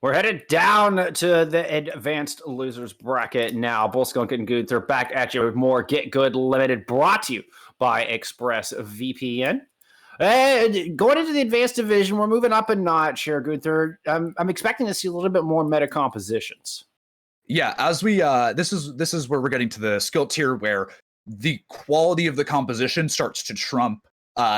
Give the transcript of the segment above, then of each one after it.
We're headed down to the advanced losers bracket now. Bullskunk and Good, they're back at you with more GitGud Limited, brought to you by ExpressVPN. And going into the advanced division, we're moving up a notch here, Gunther. I'm expecting to see a little bit more meta compositions. Yeah, as we this is where we're getting to the skill tier where the quality of the composition starts to trump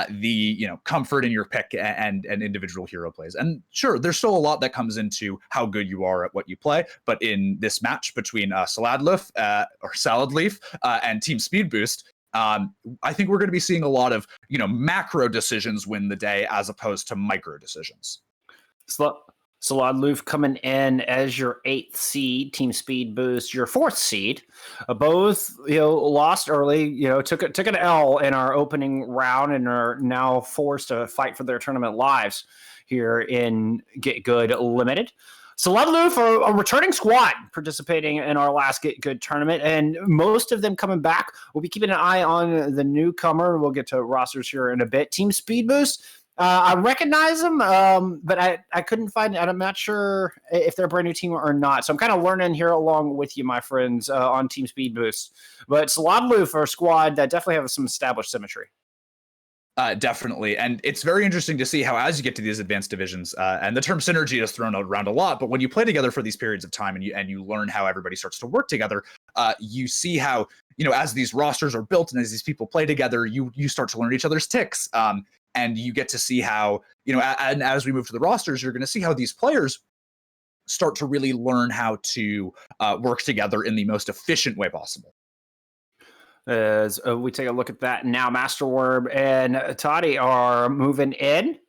the comfort in your pick and individual hero plays. And sure, there's still a lot that comes into how good you are at what you play. But in this match between Sallad Leuf and Team Speed Boost, I think we're going to be seeing a lot of macro decisions win the day as opposed to micro decisions. Sallad Leuf coming in as your 8th seed, Team Speed Boost, your 4th seed. Both lost early, took an L in our opening round and are now forced to fight for their tournament lives here in GitGud Limited. Sallad Leuf are a returning squad participating in our last GitGud tournament, and most of them coming back. We'll be keeping an eye on the newcomer. We'll get to rosters here in a bit. Team Speed Boost, I recognize them, but I couldn't find. I'm not sure if they're a brand new team or not. So I'm kind of learning here along with you, my friends, on Team Speed Boost. But Sallad Leuf are a squad that definitely have some established symmetry. Definitely. And it's very interesting to see how as you get to these advanced divisions, and the term synergy is thrown around a lot, but when you play together for these periods of time and you learn how everybody starts to work together, you see how, as these rosters are built and as these people play together, you start to learn each other's ticks. And you get to see how, and as we move to the rosters, you're going to see how these players start to really learn how to work together in the most efficient way possible. As we take a look at that now, Masterworm and Toddy are moving in.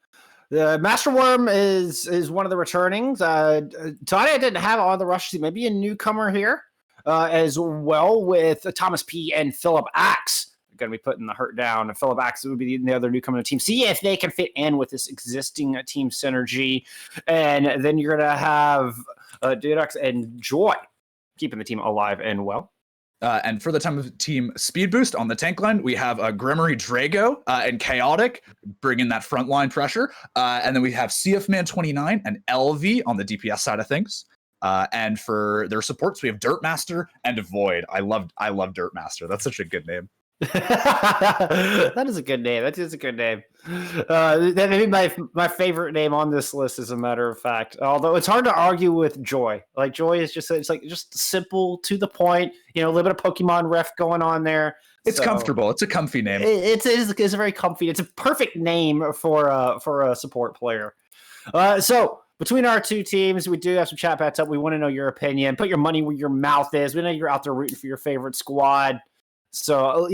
The Masterworm is one of the returnings. Toddy I didn't have on the rush team. Maybe a newcomer here as well with Thomas P. and Philip Axe. Going to be putting the hurt down. And Philip Axe would be the other newcomer to the team. See if they can fit in with this existing team synergy. And then you're going to have Dudux and Joy keeping the team alive and well. And for the time of Team Speed Boost on the tank line, we have Grimory Drago and Chaotic bringing that frontline pressure. And then we have CF Man 29 and LV on the DPS side of things. And for their supports, we have Dirtmaster and Void. I love Dirtmaster. That's such a good name. That is a good name. That is a good name. That may be my favorite name on this list, as a matter of fact. Although it's hard to argue with Joy. Like Joy is just simple, to the point. A little bit of Pokemon ref going on there. It's comfortable. It's a comfy name. It's very comfy. It's a perfect name for a support player. So between our two teams, we do have some chat bats up. We want to know your opinion. Put your money where your mouth is. We know you're out there rooting for your favorite squad. So,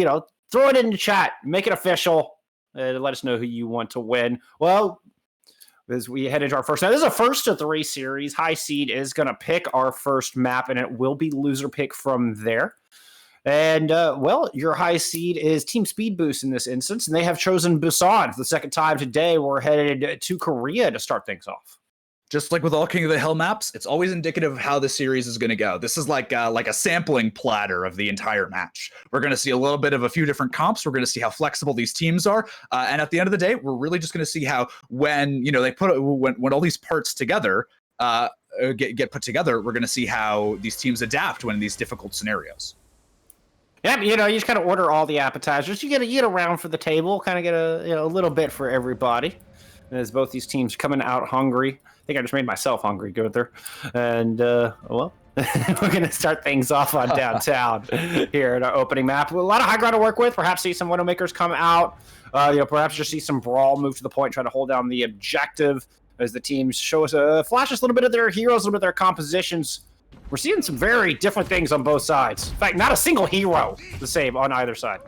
throw it in the chat, make it official, let us know who you want to win. Well, as we head into our first, now this is a 1-to-3 series. High seed is going to pick our first map, and it will be loser pick from there. And, your high seed is Team Speed Boost in this instance, and they have chosen Busan for the second time today. We're headed to Korea to start things off. Just like with all King of the Hill maps, it's always indicative of how the series is going to go. This is like a sampling platter of the entire match. We're going to see a little bit of a few different comps. We're going to see how flexible these teams are, and at the end of the day, we're really just going to see how when when all these parts together get put together, we're going to see how these teams adapt when in these difficult scenarios. Yeah, you just kind of order all the appetizers. You get a round for the table, kind of get a little bit for everybody. As both these teams coming out hungry. I think I just made myself hungry, Gunther. And, we're going to start things off on downtown here in our opening map. A lot of high ground to work with. Perhaps see some Widowmakers come out. Perhaps just see some Brawl move to the point, try to hold down the objective as the teams show us flash us a little bit of their heroes, a little bit of their compositions. We're seeing some very different things on both sides. In fact, not a single hero the same on either side.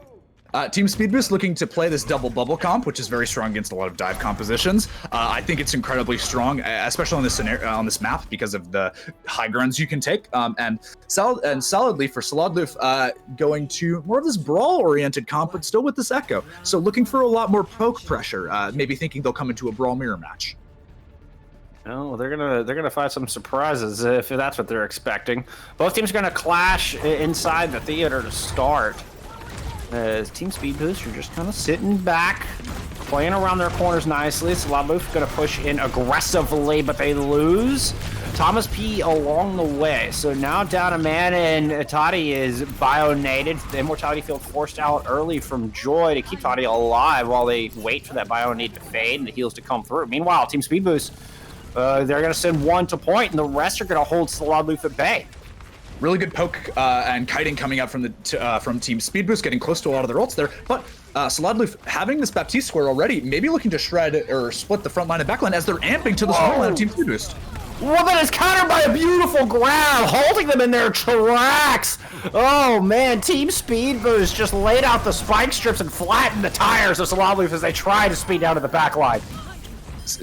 Team Speed Boost looking to play this double bubble comp, which is very strong against a lot of dive compositions. I think it's incredibly strong, especially on this scenario, on this map, because of the high grounds you can take. And Sallad Leuf going to more of this brawl-oriented comp, but still with this echo. So looking for a lot more poke pressure. Maybe thinking they'll come into a brawl mirror match. Oh, they're gonna find some surprises if that's what they're expecting. Both teams are gonna clash inside the theater to start. As Team Speed Boost are just kind of sitting back, playing around their corners nicely. Sallad Leuf going to push in aggressively, but they lose. Thomas P along the way. So now down a man, and Toddy is bionated. The Immortality Field forced out early from Joy to keep Toddy alive while they wait for that bio need to fade and the heals to come through. Meanwhile, Team Speed Boost, they're going to send one to point, and the rest are going to hold Sallad Leuf at bay. Really good poke and kiting coming out from Team Speed Boost, getting close to a lot of their ults there. But Sallad Leuf having this Baptiste square already, maybe looking to shred or split the front line and back line as they're amping to the front line of Team Speed Boost. Well, that is countered by a beautiful grab, holding them in their tracks. Oh, man, Team Speed Boost just laid out the spike strips and flattened the tires of Sallad Leuf as they try to speed down to the back line.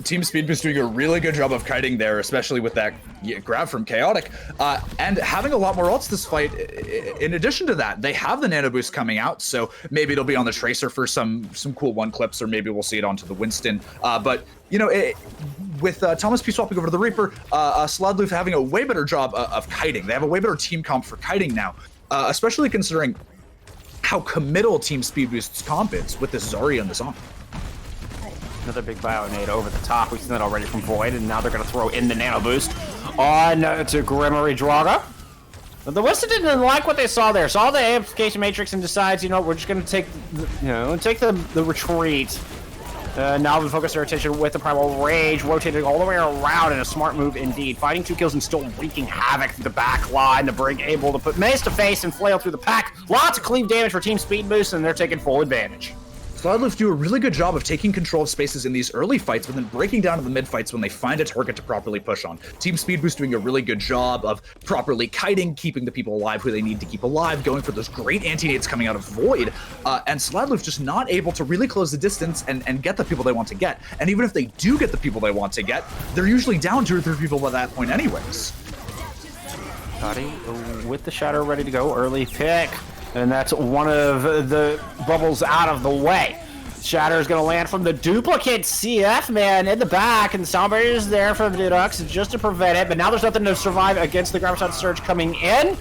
Team Speed Boost doing a really good job of kiting there, especially with that grab from Chaotic, and having a lot more ults this fight. In addition to that, they have the nano boost coming out, so maybe it'll be on the Tracer for some cool one clips, or maybe we'll see it onto the Winston. But you know, with Thomas P swapping over to the Reaper, Sallad Leuf having a way better job of kiting. They have a way better team comp for kiting now, especially considering how committal Team Speed Boost's comp is with this Zarya and this on. Another big bionade over the top. We've seen that already from Void, and now they're going to throw in the nano boost on to Grimory Draga. But the Winston didn't like what they saw there. Saw the amplification matrix and decides, you know, we're just going to take, the retreat. Now we focus our attention with the Primal Rage, rotating all the way around in a smart move indeed. Fighting 2 kills and still wreaking havoc through the back line. The Brig able to put Mace to face and flail through the pack. Lots of cleave damage for Team Speed Boost, and they're taking full advantage. Sallad Leuf do a really good job of taking control of spaces in these early fights, but then breaking down to the mid fights when they find a target to properly push on. Team Speed Boost doing a really good job of properly kiting, keeping the people alive who they need to keep alive, going for those great anti-nades coming out of Void, and Sallad Leuf just not able to really close the distance and get the people they want to get. And even if they do get the people they want to get, they're usually down 2 or 3 people by that point anyways. Toddy with the Shadow ready to go, early pick. And that's one of the bubbles out of the way. Shatter is going to land from the duplicate CF man in the back, and the sound barrier is there for the Deducts just to prevent it. But now there's nothing to survive against the Graviton Surge coming in.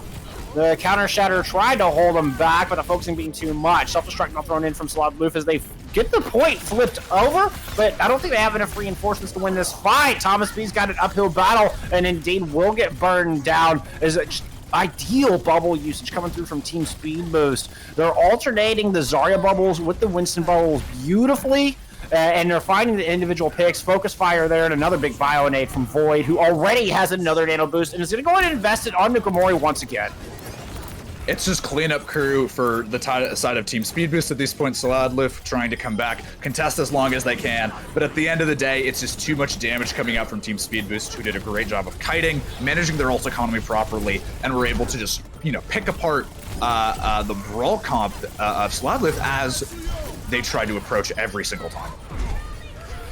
The counter Shatter tried to hold him back, but the focusing being too much. Self-destruct now thrown in from Sallad Leuf as they get the point flipped over, but I don't think they have enough reinforcements to win this fight. Thomas B's got an uphill battle, and indeed will get burned down as it ideal bubble usage coming through from Team Speed Boost. They're alternating the Zarya bubbles with the Winston bubbles beautifully, and they're finding the individual picks. Focus fire there, and another big bionade from Void, who already has another nano boost and is going to go ahead and invest it on Nukamori once again. It's just cleanup crew for the side of Team Speed Boost at this point. Sallad Leuf trying to come back, contest as long as they can, but at the end of the day, it's just too much damage coming out from Team Speed Boost, who did a great job of kiting, managing their ult economy properly, and were able to just, you know, pick apart the brawl comp of Sallad Leuf as they tried to approach every single time.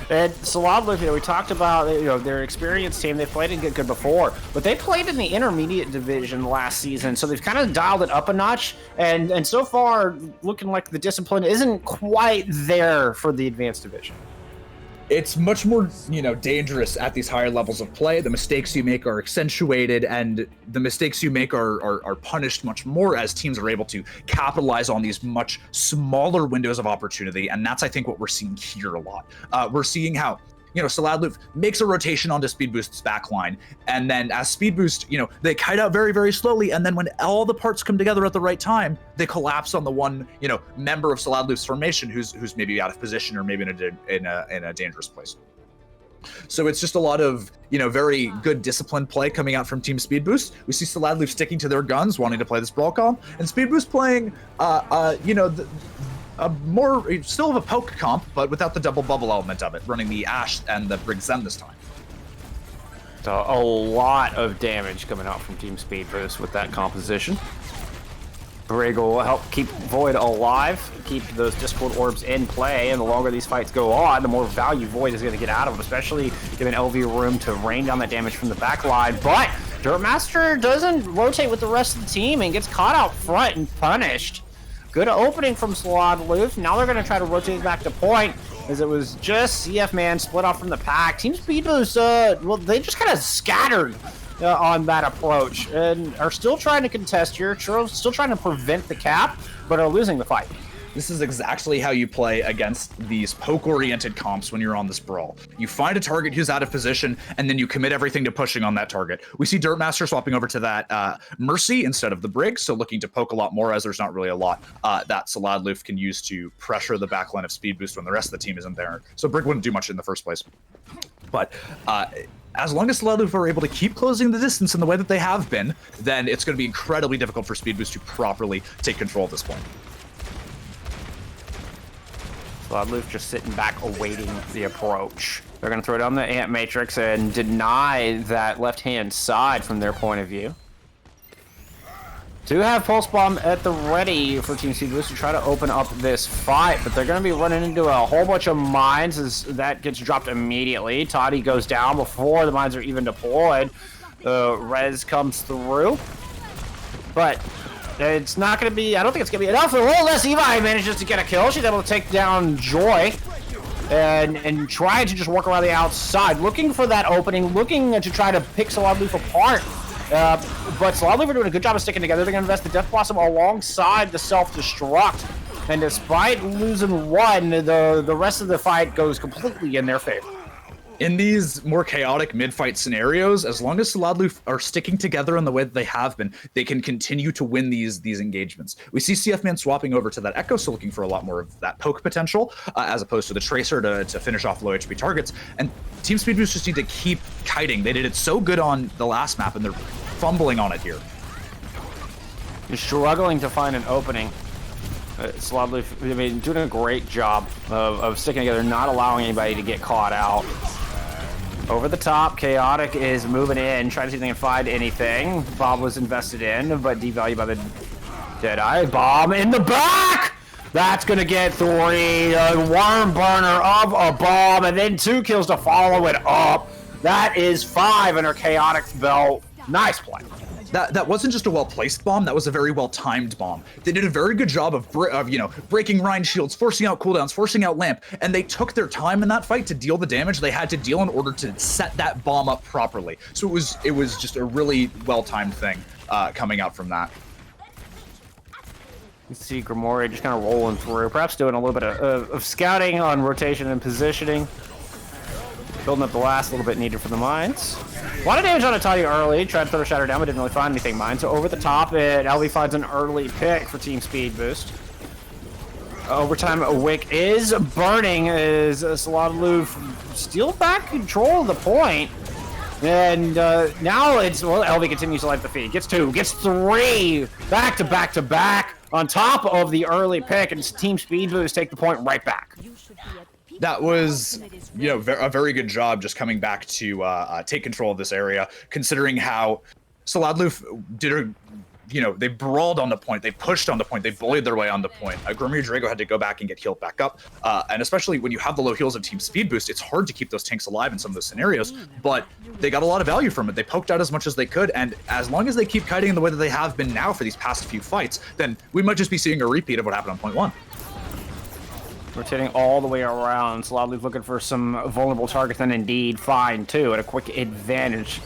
And Sallad Leuf, we talked about, their experienced team. They played in GitGud before, but they played in the intermediate division last season, so they've kind of dialed it up a notch. And so far, looking like the discipline isn't quite there for the advanced division. It's much more, dangerous at these higher levels of play. The mistakes you make are accentuated, and the mistakes you make are punished much more as teams are able to capitalize on these much smaller windows of opportunity. And that's, I think, what we're seeing here a lot. We're seeing how, Sallad Leuf makes a rotation onto Speed Boost's backline, and then as Speed Boost, they kite out very, very slowly, and then when all the parts come together at the right time, they collapse on the one, member of Sallad Leuf's formation who's maybe out of position or maybe in a dangerous place. So it's just a lot of, very good disciplined play coming out from Team Speed Boost. We see Sallad Leuf sticking to their guns, wanting to play this brawl comp, and Speed Boost playing, more still of a poke comp, but without the double bubble element of it, running the Ashe and the Brig Zen this time. So a lot of damage coming out from Team Speed Boost with that composition. Brig will help keep Void alive, keep those Discord orbs in play, and the longer these fights go on, the more value Void is going to get out of them, especially giving LV room to rain down that damage from the back line. But Dirtmaster doesn't rotate with the rest of the team and gets caught out front and punished. Good opening from Sallad Leuf. Now they're going to try to rotate back to point, as it was just CF Man split off from the pack. Team Speed Boost, they just kind of scattered on that approach and are still trying to contest here, still trying to prevent the cap, but are losing the fight. This is exactly how you play against these poke-oriented comps when you're on this brawl. You find a target who's out of position, and then you commit everything to pushing on that target. We see Dirtmaster swapping over to that Mercy instead of the Brig, so looking to poke a lot more as there's not really a lot that Sallad Leuf can use to pressure the backline of Speed Boost when the rest of the team isn't there. So Brig wouldn't do much in the first place. But as long as Sallad Leuf are able to keep closing the distance in the way that they have been, then it's going to be incredibly difficult for Speed Boost to properly take control at this point. Sallad Leuf just sitting back awaiting the approach. They're going to throw down the Ant Matrix and deny that left-hand side from their point of view. Do have Pulse Bomb at the ready for Team Speed Boost to try to open up this fight, but they're going to be running into a whole bunch of mines as that gets dropped immediately. Toddy goes down before the mines are even deployed. The res comes through, but it's not going to be, I don't think it's going to be enough. A little less Evi manages to get a kill. She's able to take down Joy and try to just work around the outside, looking for that opening, looking to try to pick Sallad Leuf apart. But Sallad Leuf are doing a good job of sticking together. They're going to invest the Death Blossom alongside the Self-Destruct. And despite losing one, the rest of the fight goes completely in their favor. In these more chaotic mid-fight scenarios, as long as Sallad Leuf are sticking together in the way that they have been, they can continue to win these engagements. We see CF Man swapping over to that Echo, so looking for a lot more of that poke potential, as opposed to the Tracer to finish off low HP targets. And Team Speed Boost just need to keep kiting. They did it so good on the last map, and they're fumbling on it here. You're struggling to find an opening. Sallad Leuf, I mean, doing a great job of sticking together, not allowing anybody to get caught out. Over the top, Chaotic is moving in, trying to see if they can find anything. Bob was invested in, but devalued by the Deadeye. Bomb in the back! That's going to get 3. A worm burner of a bomb, and then 2 kills to follow it up. That is 5 under Chaotic's belt. Nice play. That wasn't just a well-placed bomb, that was a very well-timed bomb. They did a very good job of breaking Rhine shields, forcing out cooldowns, forcing out lamp, and they took their time in that fight to deal the damage they had to deal in order to set that bomb up properly. So it was just a really well-timed thing coming out from that. You see Grimoire just kind of rolling through, perhaps doing a little bit of scouting on rotation and positioning. Building up the last little bit needed for the mines. A lot of damage on Atati early. Tried to throw a Shatter down, but didn't really find anything mine. So over the top, LV finds an early pick for Team Speed Boost. Overtime, Wick is burning as Sallad Leuf steal back control of the point. And now it's, well, LV continues to light the feed. Gets 2, gets 3, back to back to back on top of the early pick, and Team Speed Boost take the point right back. That was, a very good job just coming back to take control of this area, considering how Sallad Leuf did they brawled on the point, they pushed on the point, they bullied their way on the point. Grimier Drago had to go back and get healed back up. And especially when you have the low heals of Team Speed Boost, it's hard to keep those tanks alive in some of those scenarios, but they got a lot of value from it. They poked out as much as they could, and as long as they keep kiting in the way that they have been now for these past few fights, then we might just be seeing a repeat of what happened on point 1. Rotating all the way around. Sallad Leuf looking for some vulnerable targets, and indeed find 2 at a quick advantage.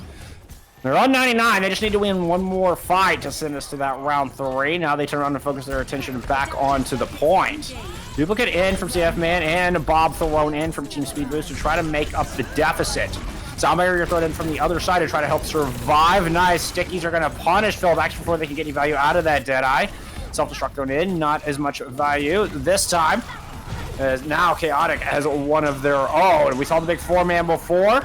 They're on 99. They just need to win one more fight to send us to that round 3. Now they turn around and focus their attention back onto the point. Duplicate in from CF Man and Bob thrown in from Team Speed Boost to try to make up the deficit. Sound Barrier thrown in from the other side to try to help survive. Nice. Stickies are going to punish Phil back before they can get any value out of that Deadeye. Self-destruct thrown in. Not as much value this time. As now Chaotic has one of their own. We saw the big 4-man before.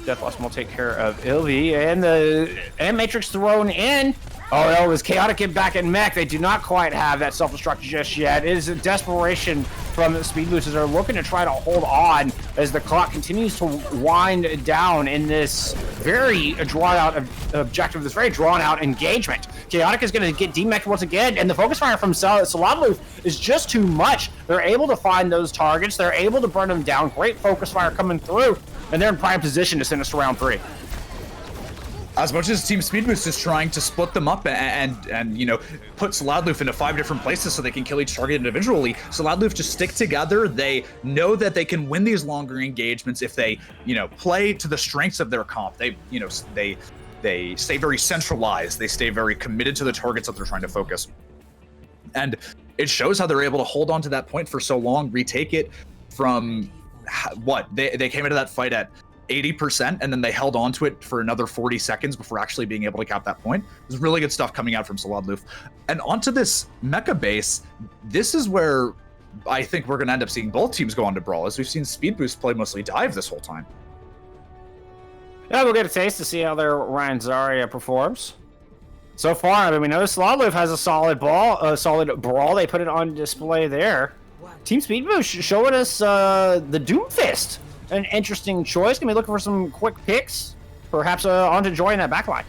Death Blossom will take care of Ilvi, and the Matrix thrown in. Oh no, it was Chaotic get back in mech. They do not quite have that self-destruct just yet. It is a desperation from the Speed Boosters. They're looking to try to hold on as the clock continues to wind down in this very drawn-out objective, this very drawn-out engagement. Chaotic is going to get demeched once again, and the focus fire from Sallad Leuf is just too much. They're able to find those targets. They're able to burn them down. Great focus fire coming through, and they're in prime position to send us to round 3. As much as Team Speed Boost is trying to split them up and put Sallad Leuf into 5 different places so they can kill each target individually, Sallad Leuf just stick together. They know that they can win these longer engagements if they, play to the strengths of their comp. They stay very centralized. They stay very committed to the targets that they're trying to focus. And it shows how they're able to hold on to that point for so long, retake it from what they came into that fight at 80%, and then they held on to it for another 40 seconds before actually being able to cap that point. There's really good stuff coming out from Sallad Leuf. And onto this mecha base, this is where I think we're going to end up seeing both teams go on to brawl, as we've seen Speed Boost play mostly dive this whole time. Yeah, we'll get a taste to see how their Ryan Zarya performs. So far, I mean, we know Sallad Leuf has a solid brawl. They put it on display there. Team Speed Boost showing us the Doomfist. An interesting choice. Gonna be looking for some quick picks. Perhaps onto join that backline.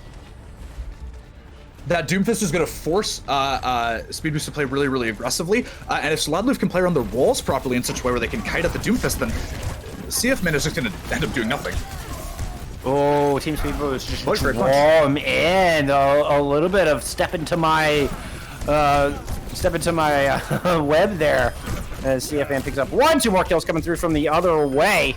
That Doomfist is going to force Speed Boost to play really, really aggressively. And if Sallad Leuf can play around their walls properly in such a way where they can kite at the Doomfist, then CF Min is just going to end up doing nothing. Oh, Team Speed Boost just draw him in. A little bit of step into my web there. As CFN picks up 2 more kills coming through from the other way.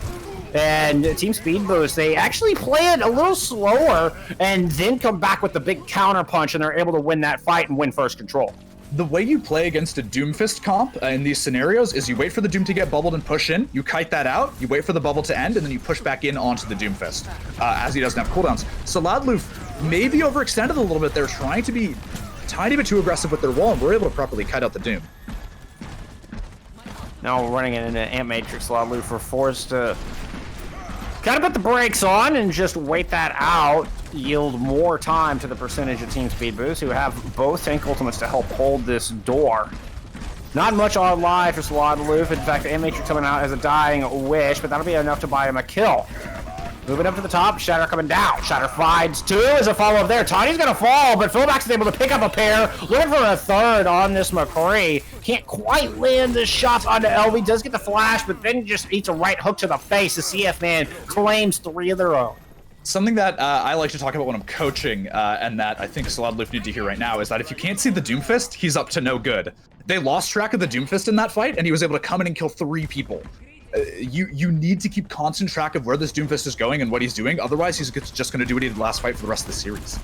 And Team Speed Boost, they actually play it a little slower and then come back with the big counter punch, and they're able to win that fight and win first control. The way you play against a Doomfist comp in these scenarios is you wait for the Doom to get bubbled and push in, you kite that out, you wait for the bubble to end, and then you push back in onto the Doomfist, as he doesn't have cooldowns. Sallad Leuf may be overextended a little bit. They're trying to be a tiny bit too aggressive with their wall, and we're able to properly kite out the Doom. Now we're running it into Ant Matrix. Sallad Leuf are forced to kind of put the brakes on and just wait that out, yield more time to the percentage of Team Speed Boost, who have both tank ultimates to help hold this door. Not much on live for Sallad Leuf. In fact, the Ant Matrix coming out as a dying wish, but that'll be enough to buy him a kill. Moving up to the top, Shatter coming down. Shatter finds 2 as a follow-up there. Tiny's gonna fall, but Philbax is able to pick up a pair. Looking for a third on this McCree. Can't quite land the shots onto LV. Does get the flash, but then just eats a right hook to the face. The CF Man claims 3 of their own. Something that I like to talk about when I'm coaching, and that I think Sallad Leuf need to hear right now, is that if you can't see the Doomfist, he's up to no good. They lost track of the Doomfist in that fight, and he was able to come in and kill 3 people. You need to keep constant track of where this Doomfist is going and what he's doing. Otherwise, he's just going to do what he did last fight for the rest of the series.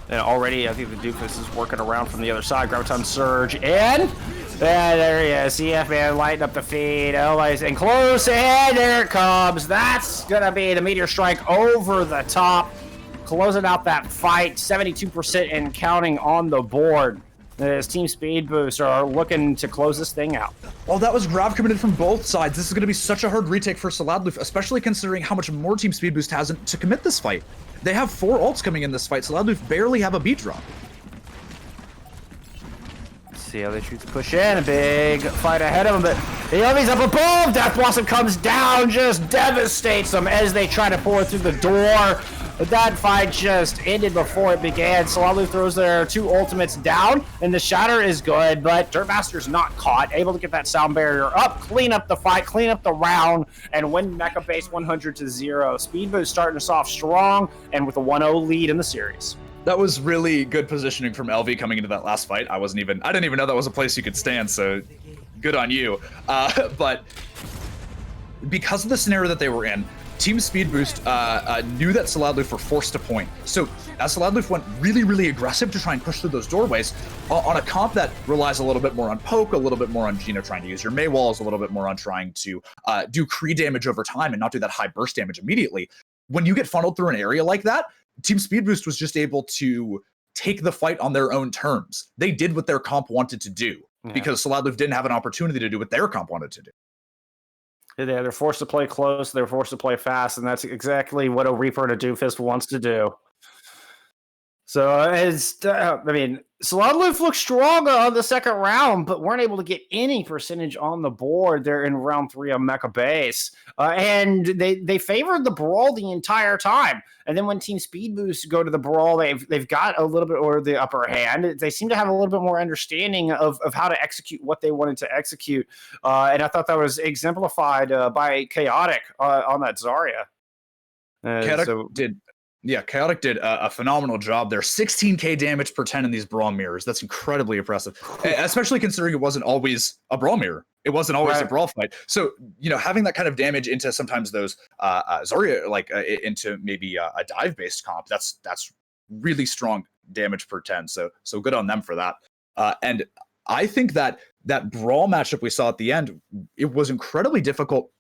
And already, I think the Doomfist is working around from the other side. Graviton Surge in. There he is. CF Man lighting up the feed. Always in close. And there it comes. That's going to be the Meteor Strike over the top. Closing out that fight. 72% and counting on the board. As Team Speed Boost are looking to close this thing out. Well, that was grab committed from both sides. This is going to be such a hard retake for Sallad Leuf, especially considering how much more Team Speed Boost has to commit this fight. They have 4 ults coming in this fight. Sallad Leuf barely have a beat drop. See how they choose to push in. A big fight ahead of him, but Elvi's up above. Death Blossom comes down, just devastates them as they try to pour through the door. But that fight just ended before it began. Sallad Leuf throws their 2 ultimates down, and the Shatter is good, but Dirtmaster's not caught. Able to get that sound barrier up, clean up the fight, clean up the round, and win Mecha Base 100-0. Speed Boost starting us off strong, and with a 1-0 lead in the series. That was really good positioning from LV coming into that last fight. I didn't even know that was a place you could stand, so good on you. But because of the scenario that they were in, Team Speed Boost knew that Sallad Leuf were forced to point. So as Sallad Leuf went really, really aggressive to try and push through those doorways, on a comp that relies a little bit more on poke, a little bit more on trying to use your Mei walls, a little bit more on trying to do Kree damage over time and not do that high burst damage immediately. When you get funneled through an area like that, Team Speed Boost was just able to take the fight on their own terms. They did what their comp wanted to do because Sallad Leuf didn't have an opportunity to do what their comp wanted to do. They're forced to play close, they're forced to play fast, and that's exactly what a Reaper and a Doomfist wants to do. So, Sallad Leuf looked strong on the second round, but weren't able to get any percentage on the board there in round 3 of Mecha Base. And they favored the brawl the entire time. And then when Team Speed Boost go to the brawl, they've got a little bit more of the upper hand. They seem to have a little bit more understanding of how to execute what they wanted to execute. And I thought that was exemplified by Chaotic on that Zarya. Chaotic did a phenomenal job there. 16k damage per 10 in these brawl mirrors. That's incredibly impressive, especially considering it wasn't always a brawl mirror. It wasn't always a brawl fight. So, having that kind of damage into sometimes those Zarya, into maybe a dive-based comp, that's really strong damage per 10. So good on them for that. And I think that brawl matchup we saw at the end, it was incredibly difficult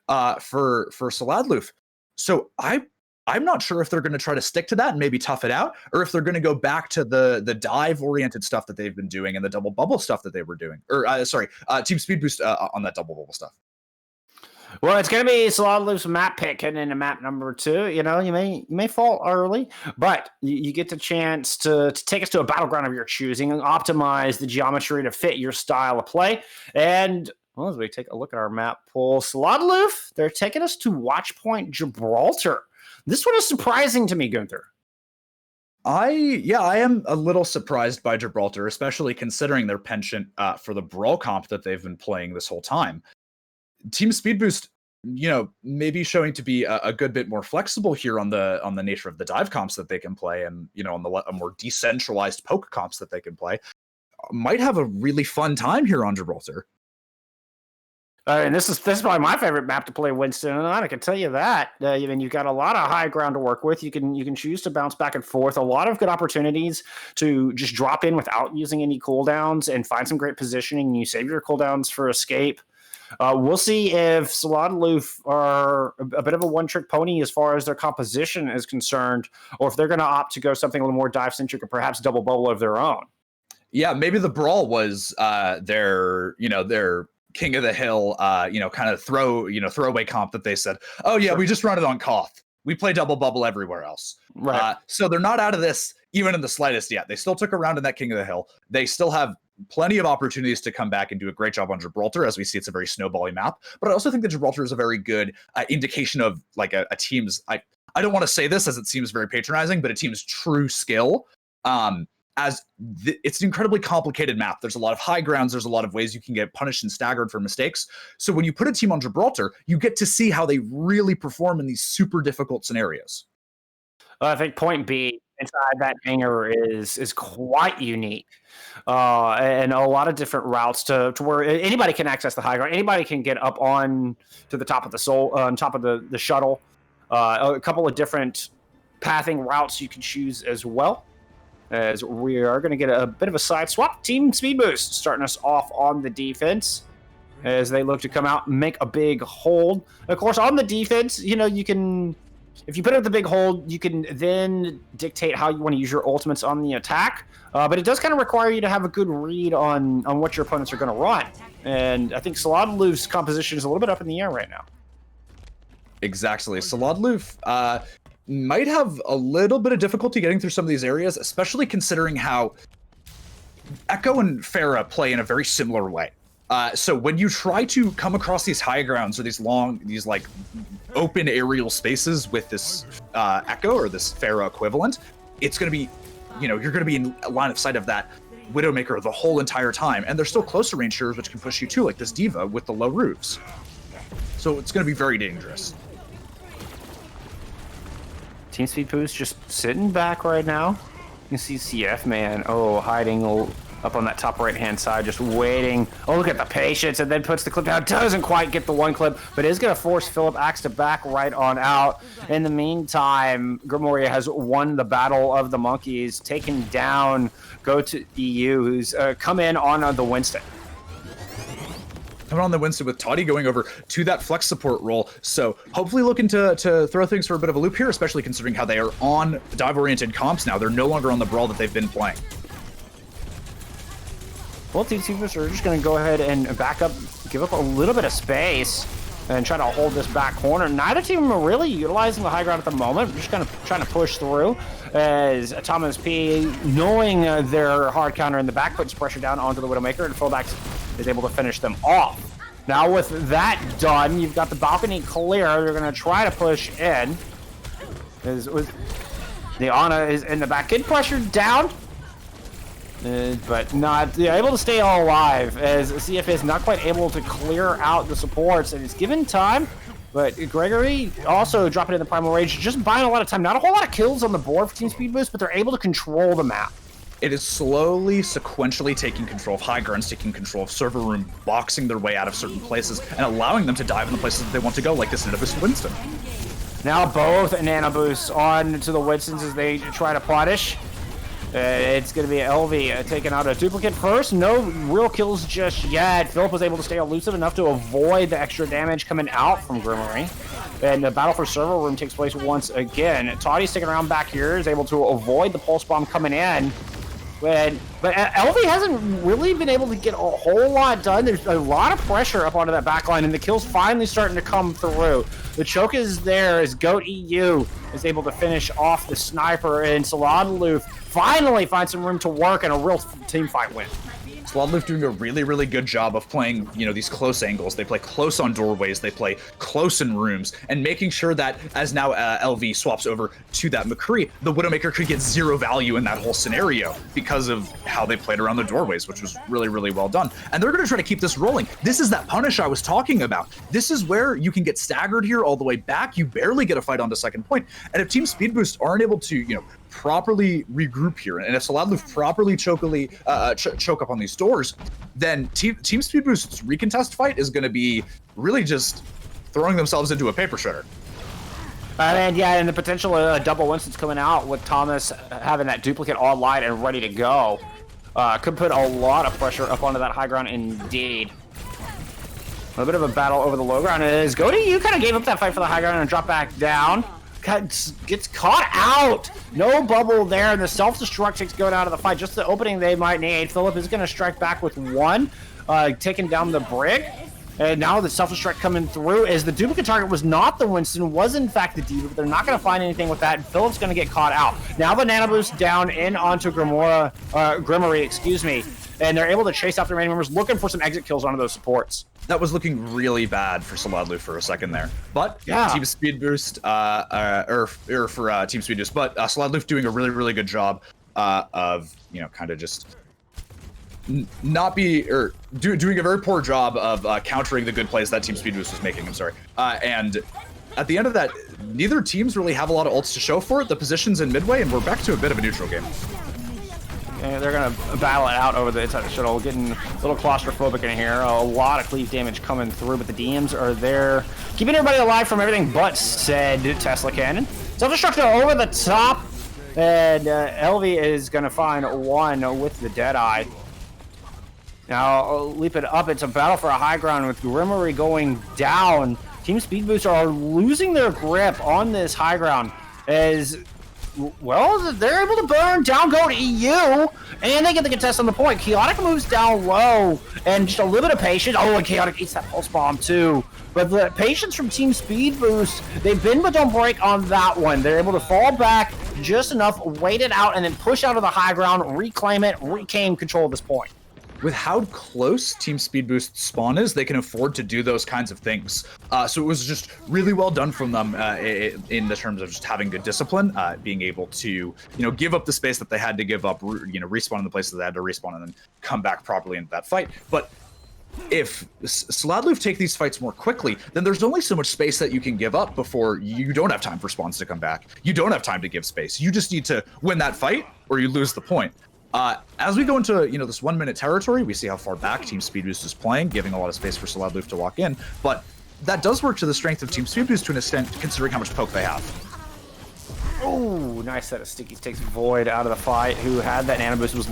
for Sallad Leuf. So I'm not sure if they're going to try to stick to that and maybe tough it out, or if they're going to go back to the dive-oriented stuff that they've been doing and the double bubble stuff that they were doing. Or Team Speed Boost on that double bubble stuff. Well, it's going to be Sallad Leuf's map pick heading into map number 2. You know, you may fall early, but you get the chance to take us to a battleground of your choosing and optimize the geometry to fit your style of play. And well, as we take a look at our map pool, Sallad Leuf, they're taking us to Watchpoint Gibraltar. This one is surprising to me, Gunther. I am a little surprised by Gibraltar, especially considering their penchant for the brawl comp that they've been playing this whole time. Team Speed Boost, maybe showing to be a good bit more flexible here on the nature of the dive comps that they can play, and on the more decentralized poke comps that they can play, might have a really fun time here on Gibraltar. And this is probably my favorite map to play Winston on. I can tell you that. You've got a lot of high ground to work with. You can choose to bounce back and forth. A lot of good opportunities to just drop in without using any cooldowns and find some great positioning. You save your cooldowns for escape. We'll see if Sallad Leuf are a bit of a one-trick pony as far as their composition is concerned, or if they're going to opt to go something a little more dive-centric and perhaps double bubble of their own. Yeah, maybe the brawl was their king of the hill, kind of throwaway comp that they said, oh yeah, we just run it on Koth. We play double bubble everywhere else. Right. So they're not out of this even in the slightest yet. They still took a round in that king of the hill. They still have plenty of opportunities to come back and do a great job on Gibraltar. As we see, it's a very snowbally map. But I also think that Gibraltar is a very good indication of like a team's, I don't want to say this as it seems very patronizing, but a team's true skill. It's an incredibly complicated map. There's a lot of high grounds. There's a lot of ways you can get punished and staggered for mistakes. So when you put a team on Gibraltar, you get to see how they really perform in these super difficult scenarios. I think point B inside that hangar is quite unique, and a lot of different routes to where anybody can access the high ground. Anybody can get up on to the top of on top of the shuttle. A couple of different pathing routes you can choose as well. As we are going to get a bit of a side swap. Team Speed Boost starting us off on the defense as they look to come out and make a big hold. Of course, on the defense, you can, if you put up the big hold, you can then dictate how you want to use your ultimates on the attack. But it does kind of require you to have a good read on what your opponents are going to run. And I think Sallad Leuf's composition is a little bit up in the air right now. Exactly. Sallad Leuf might have a little bit of difficulty getting through some of these areas, especially considering how Echo and Farah play in a very similar way. So when you try to come across these high grounds or these like open aerial spaces with this Echo or this Farah equivalent, it's going to be, you're going to be in line of sight of that Widowmaker the whole entire time. And there's still closer range heroes which can push you too, like this Diva with the low roofs. So it's going to be very dangerous. Team Speed Boost just sitting back right now. You can see CF Man, hiding up on that top right-hand side, just waiting. Oh, look at the patience, and then puts the clip down. Doesn't quite get the one clip, but is going to force Philip Axe to back right on out. In the meantime, Grimoria has won the Battle of the Monkeys, taken down Go to EU, who's come in on the Winston. Coming on the Winston with Toddy going over to that flex support role. So hopefully looking to throw things for a bit of a loop here, especially considering how they are on dive-oriented comps now. They're no longer on the brawl that they've been playing. Well, Team Speed Boost are just going to go ahead and back up, give up a little bit of space, and try to hold this back corner. Neither team are really utilizing the high ground at the moment. We're just kind of trying to push through as Thomas P, knowing their hard counter in the back, puts pressure down onto the Widowmaker, and Philback is able to finish them off. Now with that done, you've got the balcony clear. They're going to try to push in. The Ana is in the back, getting pressured down, but not able to stay all alive, as CF is not quite able to clear out the supports, and it's given time. But Gregory also dropping in the Primal Rage, just buying a lot of time. Not a whole lot of kills on the board for Team Speed Boost, but they're able to control the map. It is slowly, sequentially taking control of high grounds, taking control of server room, boxing their way out of certain places, and allowing them to dive in the places that they want to go, like this Nana Winston. Now both Nana Boosts on to the Winstons as they try to punish. It's going to be LV taking out a duplicate first. No real kills just yet. Philip was able to stay elusive enough to avoid the extra damage coming out from Grimmery. And the battle for server room takes place once again. Toddy sticking around back here is able to avoid the pulse bomb coming in. But LV hasn't really been able to get a whole lot done. There's a lot of pressure up onto that backline, and the kill's finally starting to come through. The choke is there as Goat EU is able to finish off the sniper, and Sallad Leuf finally finds some room to work and a real team fight win. Leuf doing a really, really good job of playing, these close angles. They play close on doorways, they play close in rooms, and making sure that as now LV swaps over to that McCree, the Widowmaker could get 0 value in that whole scenario because of how they played around the doorways, which was really, really well done. And they're going to try to keep this rolling. This is that punish I was talking about. This is where you can get staggered here all the way back. You barely get a fight onto second point. And if Team Speed Boost aren't able to, properly regroup here, and if Sallad Leuf properly choke up on these doors, then Team Speed Boost's recontest fight is going to be really just throwing themselves into a paper shredder. And the potential double instance coming out with Thomas having that duplicate online and ready to go could put a lot of pressure up onto that high ground indeed. A little bit of a battle over the low ground is Goaty. You kind of gave up that fight for the high ground and dropped back down. Gets caught out. No bubble there, and the self-destruct takes Goat out of the fight. Just the opening they might need. Philip is going to strike back with one, taking down the brig. And now the self-destruct coming through as the duplicate target was not the Winston, was in fact the D.Va, but they're not going to find anything with that, and Philip's going to get caught out. Now the nano boost down in onto Grimmery, and they're able to chase out the remaining members, looking for some exit kills onto those supports. That was looking really bad for Sallad Leuf for a second there, but yeah. Team Speed Boost, for Team Speed Boost, but Sallad Leuf doing a really, really good job of kind of just doing a very poor job of countering the good plays that Team Speed Boost was making. I'm sorry, and at the end of that, neither teams really have a lot of ults to show for it. The position's in midway, and we're back to a bit of a neutral game. And they're going to battle it out over the inside of the shuttle, getting a little claustrophobic in here. A lot of cleave damage coming through, but the DMs are there, keeping everybody alive from everything but said Tesla cannon. Self-destructor over the top, and LV is going to find one with the Deadeye. Now, leap it up. It's a battle for a high ground with Grimmery going down. Team Speed Boost are losing their grip on this high ground as... well, they're able to burn down Goat EU, and they get the contest on the point. Chaotic moves down low, and just a little bit of patience. Oh, and Chaotic eats that pulse bomb too. But the patience from Team Speed Boost, they bend but don't break on that one. They're able to fall back just enough, wait it out, and then push out of the high ground, reclaim it, regain control of this point. With how close Team Speed Boost's spawn is, they can afford to do those kinds of things. So it was just really well done from them in the terms of just having good discipline, being able to, give up the space that they had to give up, respawn in the places they had to respawn, and then come back properly into that fight. But if Sallad Leuf take these fights more quickly, then there's only so much space that you can give up before you don't have time for spawns to come back. You don't have time to give space. You just need to win that fight, or you lose the point. As we go into, this 1 minute territory, we see how far back Team Speed Boost is playing, giving a lot of space for Sallad Leuf to walk in, but that does work to the strength of Team Speed Boost to an extent, considering how much poke they have. Oh, nice set of stickies. Takes Void out of the fight, who had that nano boost, was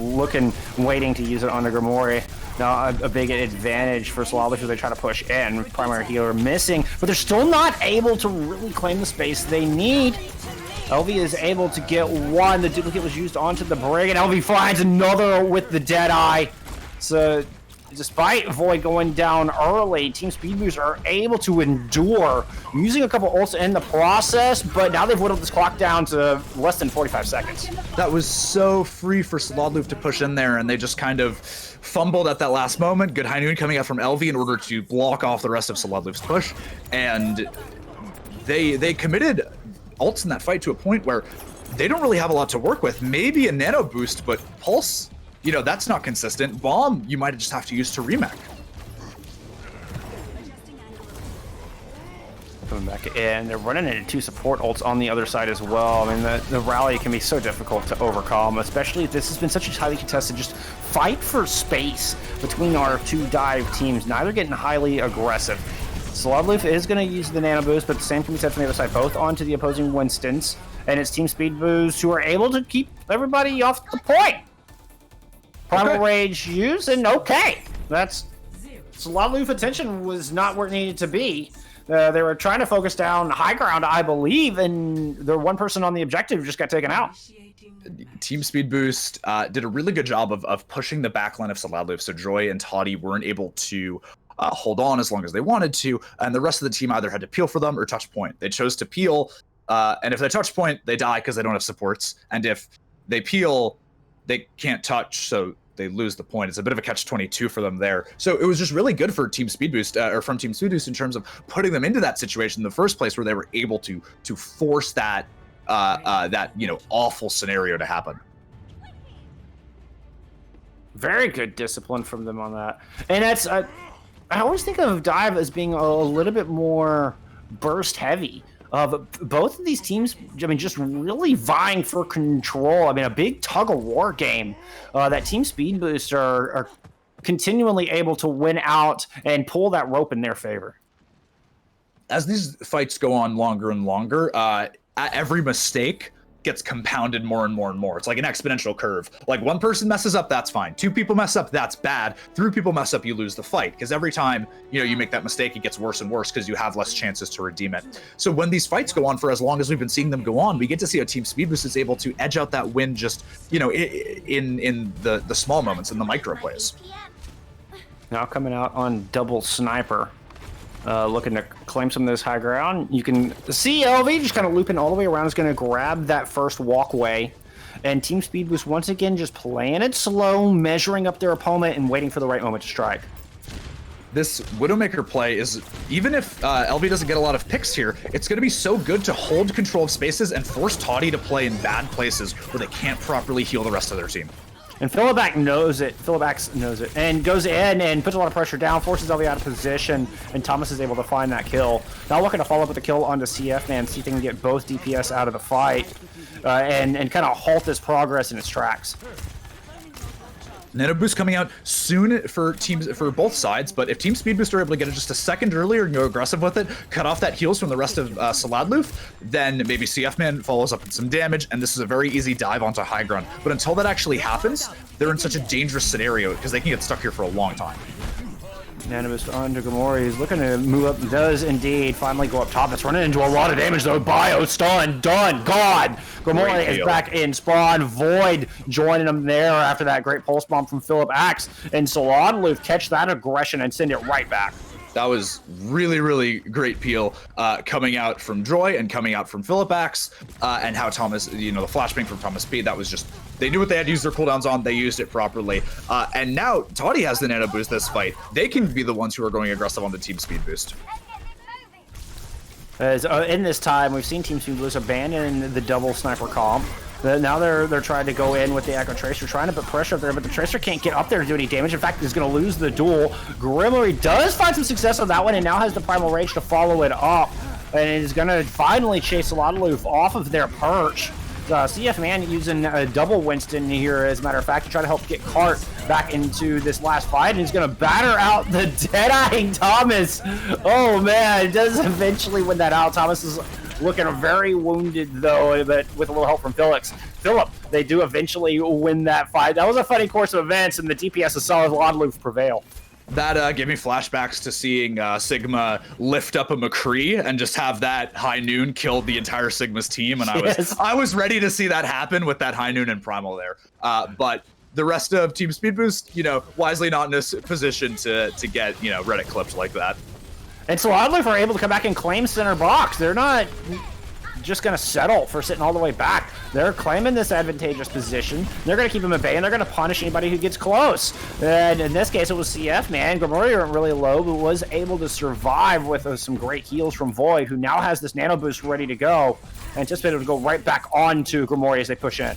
waiting to use it on the Grimmery. Now a big advantage for Sallad Leuf as they try to push in. Primary healer missing, but they're still not able to really claim the space they need. LV is able to get one. The duplicate was used onto the brig, and LV finds another with the Deadeye. So, despite Void going down early, Team Speed Boost are able to endure, using a couple ults in the process, but now they've whittled this clock down to less than 45 seconds. That was so free for Sallad Leuf to push in there, and they just kind of fumbled at that last moment. Good high noon coming out from LV in order to block off the rest of Sallad Leuf's push, and they committed ults in that fight to a point where they don't really have a lot to work with. Maybe a nano boost, but pulse, that's not consistent. Bomb, you might just have to use to remake. Coming back in, they're running into 2 support ults on the other side as well. I mean, the rally can be so difficult to overcome, especially if this has been such a highly contested just fight for space between our 2 dive teams, neither getting highly aggressive. Sallad Leuf is going to use the nano boost, but the same can be said from the other side, both onto the opposing Winstons, and it's Team Speed Boost who are able to keep everybody off the point. Primal Rage used, and okay. That's Sallad Leuf attention was not where it needed to be. They were trying to focus down high ground, I believe, and the one person on the objective just got taken out. Team Speed Boost did a really good job of pushing the backline of Sallad Leuf, so Joy and Toddy weren't able to hold on as long as they wanted to, and the rest of the team either had to peel for them or touch point. They chose to peel, and if they touch point, they die because they don't have supports, and if they peel, they can't touch, so they lose the point. It's a bit of a catch-22 for them there. So it was just really good for Team Speed Boost, or from Team Speed Boost, in terms of putting them into that situation in the first place, where they were able to force that awful scenario to happen. Very good discipline from them on that. And that's I always think of Dive as being a little bit more burst heavy. Both of these teams, I mean, just really vying for control. I mean, a big tug of war game that Team Speed Boost are continually able to win out and pull that rope in their favor. As these fights go on longer and longer, every mistake gets compounded more and more and more. It's like an exponential curve. Like, one person messes up, that's fine. 2 people mess up, that's bad. 3 people mess up, you lose the fight. Because every time you make that mistake, it gets worse and worse because you have less chances to redeem it. So when these fights go on for as long as we've been seeing them go on, we get to see how Team Speed Boost is able to edge out that win just in the small moments, in the micro plays. Now coming out on double sniper. Looking to claim some of this high ground. You can see LV just kind of looping all the way around, is going to grab that first walkway. And Team Speed Boost once again just playing it slow, measuring up their opponent and waiting for the right moment to strike. This Widowmaker play is, even if LV doesn't get a lot of picks here, it's going to be so good to hold control of spaces and force Toddy to play in bad places where they can't properly heal the rest of their team. And Philibax knows it. Philibax knows it. And goes in and puts a lot of pressure down, forces LV out of position, and Thomas is able to find that kill. Now looking to follow up with a kill onto CF Man, see if they can get both DPS out of the fight, and kind of halt this progress in its tracks. Nano Boost coming out soon for both sides, but if Team Speed Boost are able to get it just a second earlier and go aggressive with it, cut off that heals from the rest of Sallad Leuf, then maybe CF Man follows up with some damage, and this is a very easy dive onto high ground. But until that actually happens, they're in such a dangerous scenario because they can get stuck here for a long time. Nanoboost onto Gamori. He's looking to move up. Does indeed finally go up top. It's running into a lot of damage though. Bio stun, done, gone. Gamori is back in spawn. Void joining him there after that great pulse bomb from Philibax. And Sallad Leuf catch that aggression and send it right back. That was really, really great peel coming out from Joy and coming out from Philibax, and how Thomas, the flashbang from Thomas Speed, that was just, they knew what they had to use their cooldowns on, they used it properly. And now Toddy has the nano boost this fight. They can be the ones who are going aggressive on the Team Speed Boost. As, in this time, we've seen Team Speed Boost abandon the double sniper comp. Now they're trying to go in with the Echo Tracer, trying to put pressure up there, but the Tracer can't get up there to do any damage. In fact, he's going to lose the duel. Grimory does find some success on that one, and now has the Primal Rage to follow it up, and is going to finally chase Sallad Leuf off of their perch. CF Man using a double Winston here, as a matter of fact, to try to help get Cart back into this last fight, and he's going to batter out the Deadeyeing Thomas. Oh, man, it does eventually win that out. Thomas is looking very wounded, though, but with a little help from Philip, they do eventually win that fight. That was a funny course of events, and the DPS of Sallad Leuf prevail. That gave me flashbacks to seeing Sigma lift up a McCree and just have that High Noon kill the entire Sigma's team, and I was ready to see that happen with that High Noon and Primal there. But the rest of Team Speed Boost, wisely not in a position to get Reddit clipped like that. And Sallad Leuf are able to come back and claim center box. They're not just going to settle for sitting all the way back. They're claiming this advantageous position. They're going to keep him at bay, and they're going to punish anybody who gets close. And in this case, it was CF, man. Gamori went really low, but was able to survive with some great heals from Void, who now has this nano boost ready to go. Anticipated to go right back onto Gamori as they push in.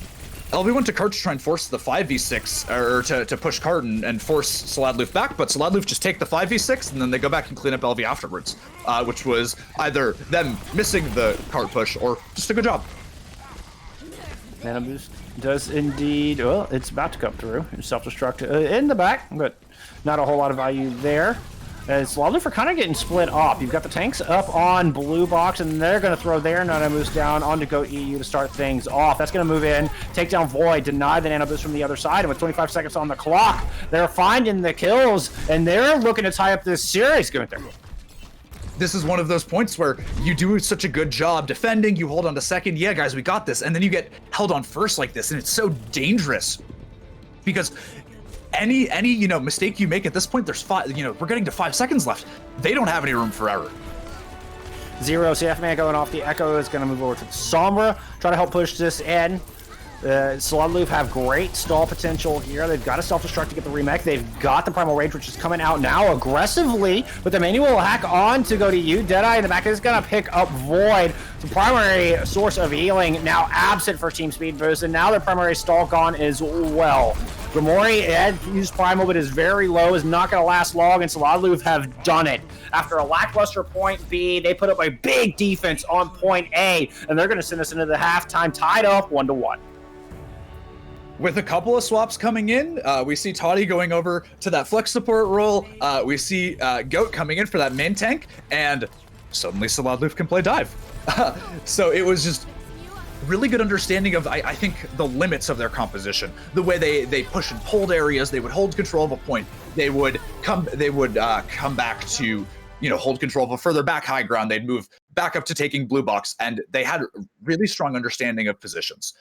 LV went to Cart to try and force the 5v6, or to push Cart and force Sallad Leuf back, but Sallad Leuf just take the 5v6, and then they go back and clean up LV afterwards, which was either them missing the Cart push or just a good job. Nano boost does indeed, well, it's about to come through. Self-destruct in the back, but not a whole lot of value there. As Leuf are kind of getting split up. You've got the tanks up on blue box, and they're going to throw their Nano Boost down onto Goat EU to start things off. That's going to move in, take down Void, deny the Nano Boost from the other side, and with 25 seconds on the clock, they're finding the kills, and they're looking to tie up this series, Gunther. This is one of those points where you do such a good job defending, you hold on to second, yeah guys, we got this, and then you get held on first like this, and it's so dangerous. Because any mistake you make at this point, there's we're getting to 5 seconds left. They don't have any room for error. Zero CF Man going off the Echo is going to move over to the Sombra, try to help push this in. Sallad have great stall potential here. They've got a self-destruct to get the remake. They've got the Primal Rage, which is coming out now aggressively with the manual hack on to go to you. Deadeye in the back is going to pick up Void. The primary source of healing now absent for Team Speed Boost, and now their primary stall gone as well. Gamori had used Primal, but is very low, is not going to last long, and Sallad have done it. After a lackluster point B, they put up a big defense on point A, and they're going to send us into the halftime tied up 1-1. With a couple of swaps coming in, we see Toddy going over to that flex support role. We see Goat coming in for that main tank, and suddenly Sallad can play dive. So it was just really good understanding of, I think, the limits of their composition. The way they push and pulled areas, they would hold control of a point. They would come back to hold control of a further back high ground. They'd move back up to taking blue box, and they had really strong understanding of positions.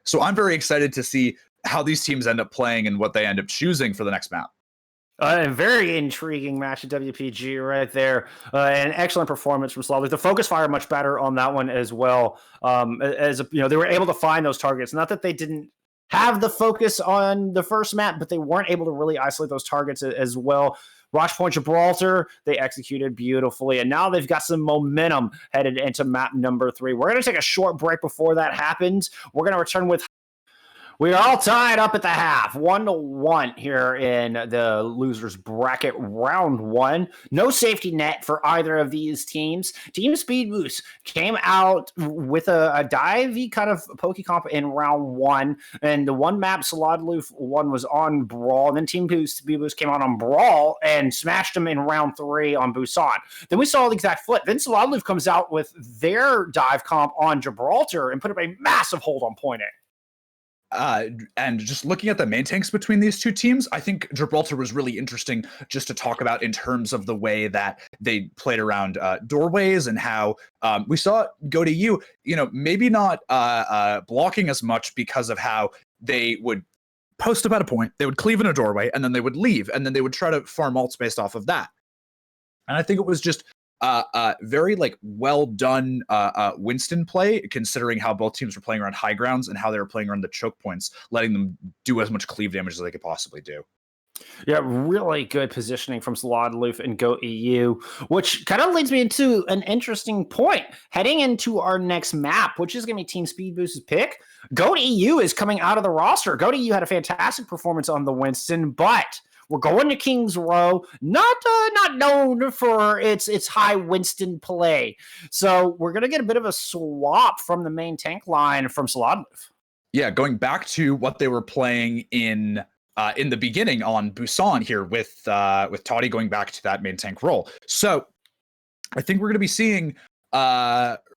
So I'm very excited to see how these teams end up playing and what they end up choosing for the next map. A very intriguing match at WPG right there. An excellent performance from Sallad. The focus fire much better on that one as well. They were able to find those targets. Not that they didn't have the focus on the first map, but they weren't able to really isolate those targets as well. Rosh Point Gibraltar, they executed beautifully, and now they've got some momentum headed into map number 3. We're going to take a short break before that happens. We're going to return with... We are all tied up at the half, 1-1 here in the losers bracket, round 1. No safety net for either of these teams. Team Speed Boost came out with a divey kind of pokey comp in round 1, and the one map Sallad won was on Brawl. Then Team Speed Boost came out on Brawl and smashed them in round 3 on Busan. Then we saw the exact flip. Then Sallad comes out with their dive comp on Gibraltar and put up a massive hold on point A. And just looking at the main tanks between these two teams, I think Gibraltar was really interesting just to talk about in terms of the way that they played around doorways and how we saw go to you, maybe not blocking as much because of how they would post about a point, they would cleave in a doorway, and then they would leave, and then they would try to farm ults based off of that. And I think it was just very well done Winston play, considering how both teams were playing around high grounds and how they were playing around the choke points, letting them do as much cleave damage as they could possibly do. Yeah, really good positioning from Sallad and Go EU, which kind of leads me into an interesting point. Heading into our next map, which is going to be Team Speed Boost's pick, Go EU is coming out of the roster. Go EU had a fantastic performance on the Winston, but we're going to Kings Row, not known for its high Winston play. So we're going to get a bit of a swap from the main tank line from Sallad. Yeah, going back to what they were playing in the beginning on Busan here with Toddy going back to that main tank role. So I think we're going to be seeing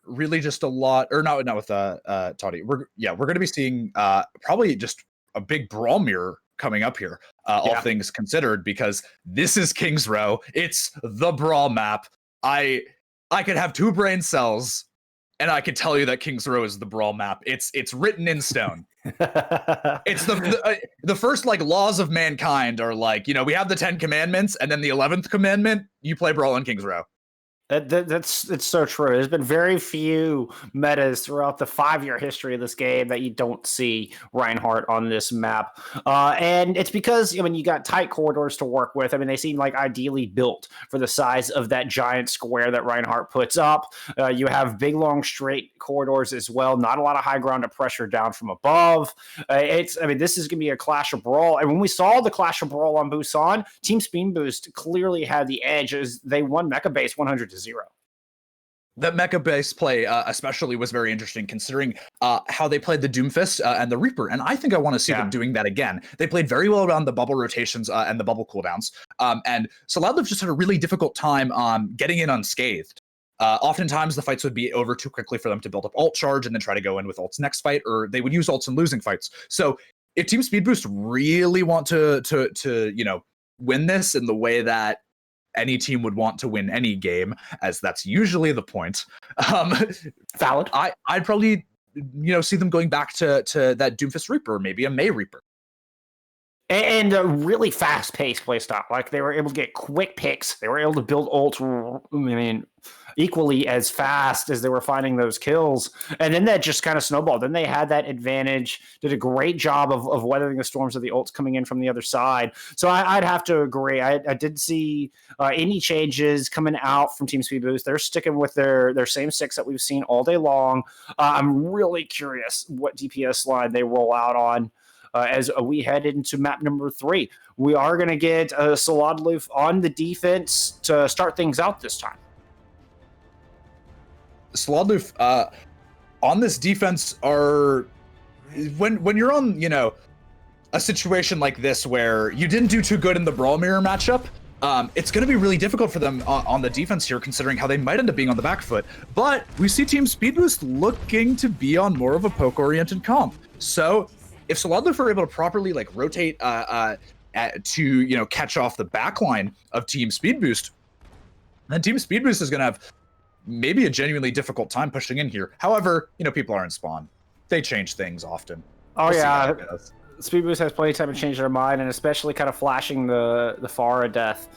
really just a lot, or not with Toddy. We're going to be seeing probably just a big brawl mirror coming up here, all things considered, because this is Kings Row. It's the brawl map. I could have 2 brain cells and I could tell you that Kings Row is the brawl map. It's written in stone. It's the first laws of mankind are we have the 10 commandments, and then the 11th commandment, you play brawl in Kings Row. It's so true. There's been very few metas throughout the 5-year history of this game that you don't see Reinhardt on this map. And it's because, you got tight corridors to work with. They seem ideally built for the size of that giant square that Reinhardt puts up. You have big, long, straight corridors as well. Not a lot of high ground to pressure down from above. This is going to be a clash of brawl. And when we saw the clash of brawl on Busan, Team Speed Boost clearly had the edge as they won Mecha Base 100-0. That mecha-based play especially was very interesting, considering how they played the Doomfist and the Reaper, and I think I want to see them doing that again. They played very well around the bubble rotations and the bubble cooldowns, and Sallad just had a really difficult time getting in unscathed. Oftentimes, the fights would be over too quickly for them to build up ult charge and then try to go in with ults next fight, or they would use ults in losing fights. So if Team Speed Boost really want to win this in the way that any team would want to win any game, as that's usually the point. Valid. I'd probably, see them going back to that Doomfist Reaper, maybe a May Reaper. And a really fast-paced playstyle. Like, they were able to get quick picks. They were able to build ults, equally as fast as they were finding those kills. And then that just kind of snowballed. Then they had that advantage, did a great job of weathering the storms of the ults coming in from the other side. So I'd have to agree. I did see any changes coming out from Team Speed Boost. They're sticking with their same six that we've seen all day long. I'm really curious what DPS line they roll out on. As we head into map number 3. We are going to get Sallad Leuf on the defense to start things out this time. Sallad Leuf on this defense are when you're on, a situation like this where you didn't do too good in the Brawl Mirror matchup, it's going to be really difficult for them on the defense here, considering how they might end up being on the back foot. But we see Team Speed Boost looking to be on more of a poke-oriented comp. So if Sallad Leuf are able to properly rotate to catch off the backline of Team Speed Boost, then Team Speed Boost is going to have maybe a genuinely difficult time pushing in here. However, people are in spawn. They change things often. Oh, yeah. Speed Boost has plenty of time to change their mind, and especially kind of flashing the Pharah death.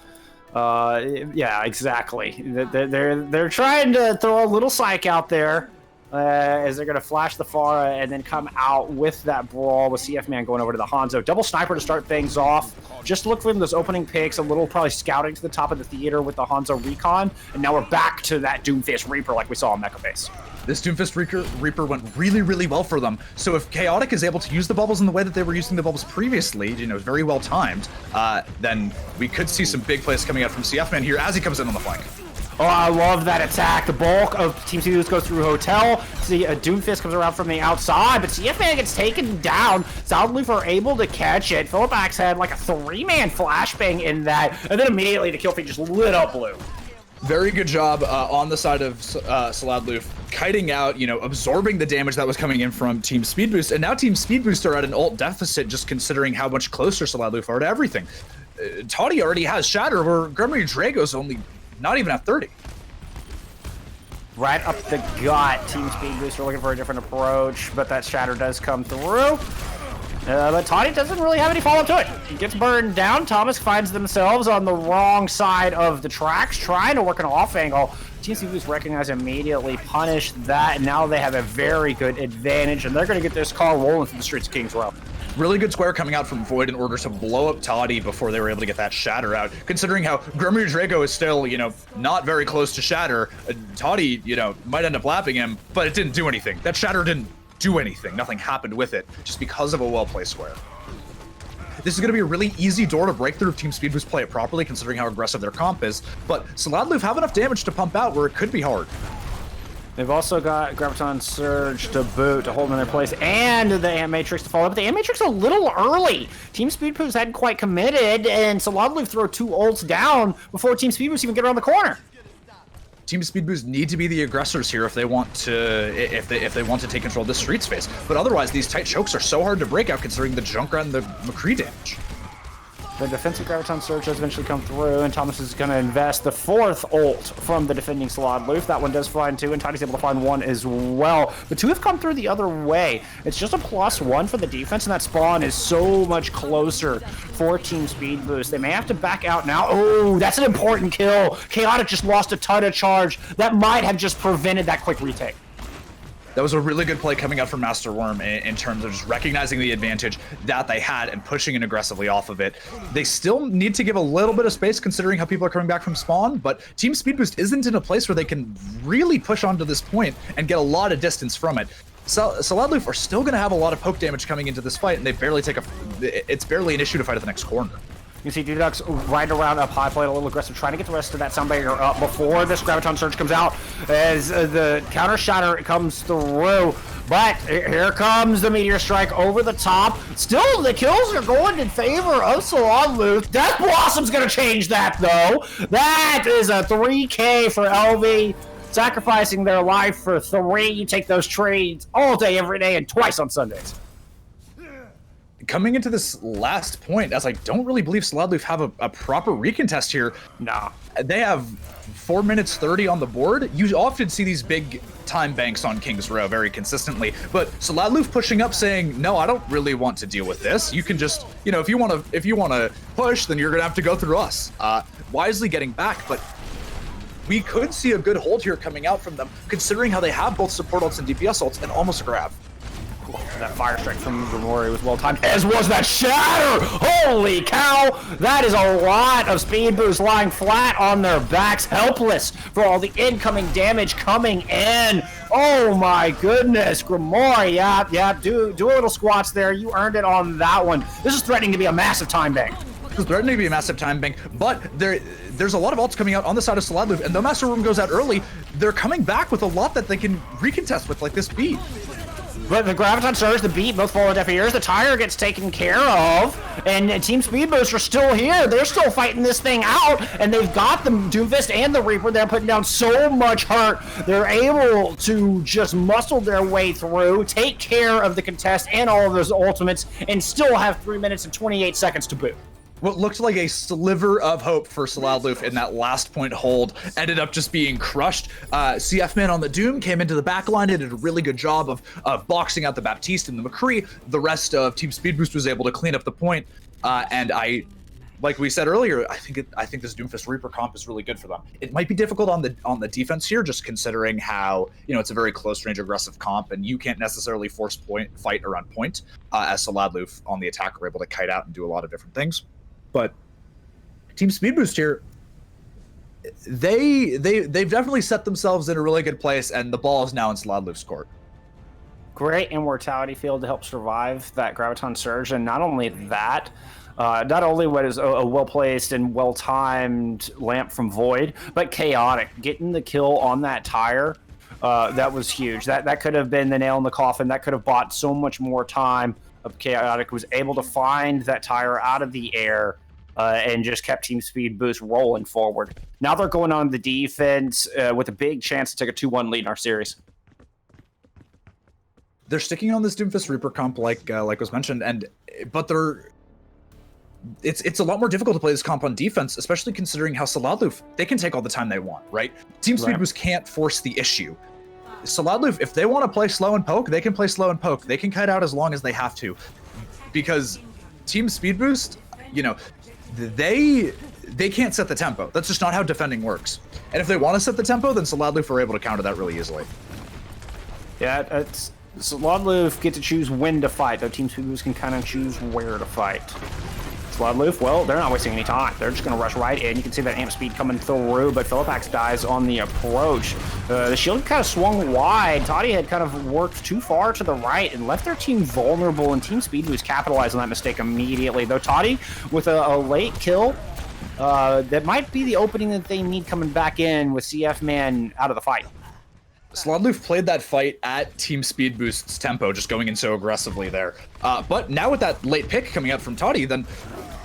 Yeah, exactly. They're trying to throw a little psych out there. As they're going to flash the Pharah and then come out with that brawl with CF Man going over to the Hanzo. Double sniper to start things off. Just look for those opening picks, a little probably scouting to the top of the theater with the Hanzo Recon. And now we're back to that Doomfist Reaper like we saw on Mecha Base. This Doomfist Reaper went really, really well for them. So if Chaotic is able to use the bubbles in the way that they were using the bubbles previously, very well timed, then we could see some big plays coming out from CF Man here as he comes in on the flank. Oh, I love that attack. The bulk of Team Speed Boost goes through Hotel. See, a Doomfist comes around from the outside, but CF Man gets taken down. Sallad Leuf are able to catch it. Philipax had like a 3-man flashbang in that, and then immediately the kill feed just lit up blue. Very good job on the side of Sallad Leuf, kiting out, absorbing the damage that was coming in from Team Speed Boost, and now Team Speed Boost are at an ult deficit, just considering how much closer Sallad Leuf are to everything. Toddy already has Shatter, where Gremry Drago's only not even at 30. Right up the gut. Team Speed Boost are looking for a different approach, but that Shatter does come through. But Toddy doesn't really have any follow-up to it. He gets burned down. Thomas finds themselves on the wrong side of the tracks, trying to work an off angle. Team Speed Boost recognize immediately, punish that, and now they have a very good advantage, and they're going to get this car rolling through the streets of Kings Row. Really good square coming out from Void in order to blow up Toddy before they were able to get that Shatter out. Considering how Gremry Drago is still, not very close to Shatter, Toddy, might end up lapping him, but it didn't do anything. That Shatter didn't do anything. Nothing happened with it, just because of a well-placed square. This is going to be a really easy door to break through if Team Speed Boost play it properly, considering how aggressive their comp is, but Sallad Leuf have enough damage to pump out where it could be hard. They've also got Graviton Surge to boot to hold them in their place, and the Ant Matrix to follow. But the Ant Matrix a little early. Team Speed Boost hadn't quite committed, and Sallad Leuf throw 2 ults down before Team Speed Boost even get around the corner. Team Speed Boost need to be the aggressors here if they want to take control of this street space. But otherwise, these tight chokes are so hard to break out, considering the Junkrat and the McCree damage. The defensive Graviton Surge does eventually come through, and Thomas is going to invest the 4th ult from the defending Sallad Leuf. That one does find 2, and Toddy's able to find 1 as well. The 2 have come through the other way. It's just a +1 for the defense, and that spawn is so much closer for Team Speed Boost. They may have to back out now. Oh, that's an important kill. Chaotic just lost a ton of charge. That might have just prevented that quick retake. That was a really good play coming out from Master Worm in terms of just recognizing the advantage that they had and pushing in aggressively off of it. They still need to give a little bit of space considering how people are coming back from spawn, but Team Speed Boost isn't in a place where they can really push onto this point and get a lot of distance from it. Sallad Leuf are still going to have a lot of poke damage coming into this fight, and they barely it's barely an issue to fight at the next corner. You can see Dudex right around up high, playing a little aggressive, trying to get the rest of that Soundbarrier up before this Graviton Surge comes out as the counter shatter comes through. But here comes the Meteor Strike over the top. Still, the kills are going in favor of Sallad Leuf. Death Blossom's going to change that, though. That is a 3K for LV. Sacrificing their life for 3. You take those trades all day, every day, and twice on Sundays. Coming into this last point, as I don't really believe Sallad Leuf have a proper recontest here. Nah. They have 4 minutes 30 on the board. You often see these big time banks on King's Row very consistently, but Sallad Leuf pushing up saying, no, I don't really want to deal with this. You can just, you know, if you want to push, then you're gonna have to go through us. Wisely getting back, but we could see a good hold here coming out from them, considering how they have both support ults and DPS ults and almost a grab. That fire strike from Grimoire was well timed, as was that shatter! Holy cow! That is a lot of speed boost lying flat on their backs, helpless for all the incoming damage coming in. Oh my goodness, Grimoire, yeah, do a little squats there. You earned it on that one. This is threatening to be a massive time bank. This is threatening to be a massive time bank, but there's a lot of ults coming out on the side of Sallad Leuf, and though Master Room goes out early, they're coming back with a lot that they can recontest with, like this beat. But the Graviton Surge, the beat, both fall on deaf ears. The tire gets taken care of, and Team Speed Boost are still here. They're still fighting this thing out, and they've got the Doomfist and the Reaper. They're putting down so much hurt. They're able to just muscle their way through, take care of the contest and all of those ultimates, and still have 3 minutes and 28 seconds to boot. What looked like a sliver of hope for Sallad Leuf in that last point hold ended up just being crushed. CF Man on the Doom came into the backline and did a really good job of boxing out the Baptiste and the McCree. The rest of Team Speed Boost was able to clean up the point. And like we said earlier, I think this Doomfist Reaper comp is really good for them. It might be difficult on the defense here, just considering how, you know, it's a very close range aggressive comp, and you can't necessarily force fight around point, as Sallad Leuf on the attack are able to kite out and do a lot of different things. But Team Speed Boost here, they've definitely set themselves in a really good place, and the ball is now in Sallad Leuf's court. Great immortality field to help survive that Graviton Surge, and not only that, not only what is a well-placed and well-timed lamp from Void, but Chaotic getting the kill on that tire. That was huge. That could have been the nail in the coffin. That could have bought so much more time. Chaotic was able to find that tire out of the air and just kept Team Speed Boost rolling forward. Now they're going on the defense with a big chance to take a 2-1 lead in our series. They're sticking on this Doomfist Reaper comp like was mentioned, but it's a lot more difficult to play this comp on defense, especially considering how Sallad Leuf, they can take all the time they want, right? Team Speed Boost can't force the issue. Sallad Leuf, if they want to play slow and poke, they can play slow and poke. They can kite out as long as they have to, because Team Speed Boost, you know, they can't set the tempo. That's just not how defending works. And if they want to set the tempo, then Sallad Leuf are able to counter that really easily. Yeah, Sallad Leuf get to choose when to fight, though Team Speed Boost can kind of choose where to fight. Sallad Leuf, well, they're not wasting any time. They're just going to rush right in. You can see that amp speed coming through, but Philippax dies on the approach. The shield kind of swung wide. Toddy had kind of worked too far to the right and left their team vulnerable, and Team Speed Boost capitalized on that mistake immediately. Though Toddy, with a late kill, that might be the opening that they need coming back in with CF Man out of the fight. Sallad Leuf played that fight at Team Speed Boost's tempo, just going in so aggressively there. But now with that late pick coming out from Toddy, then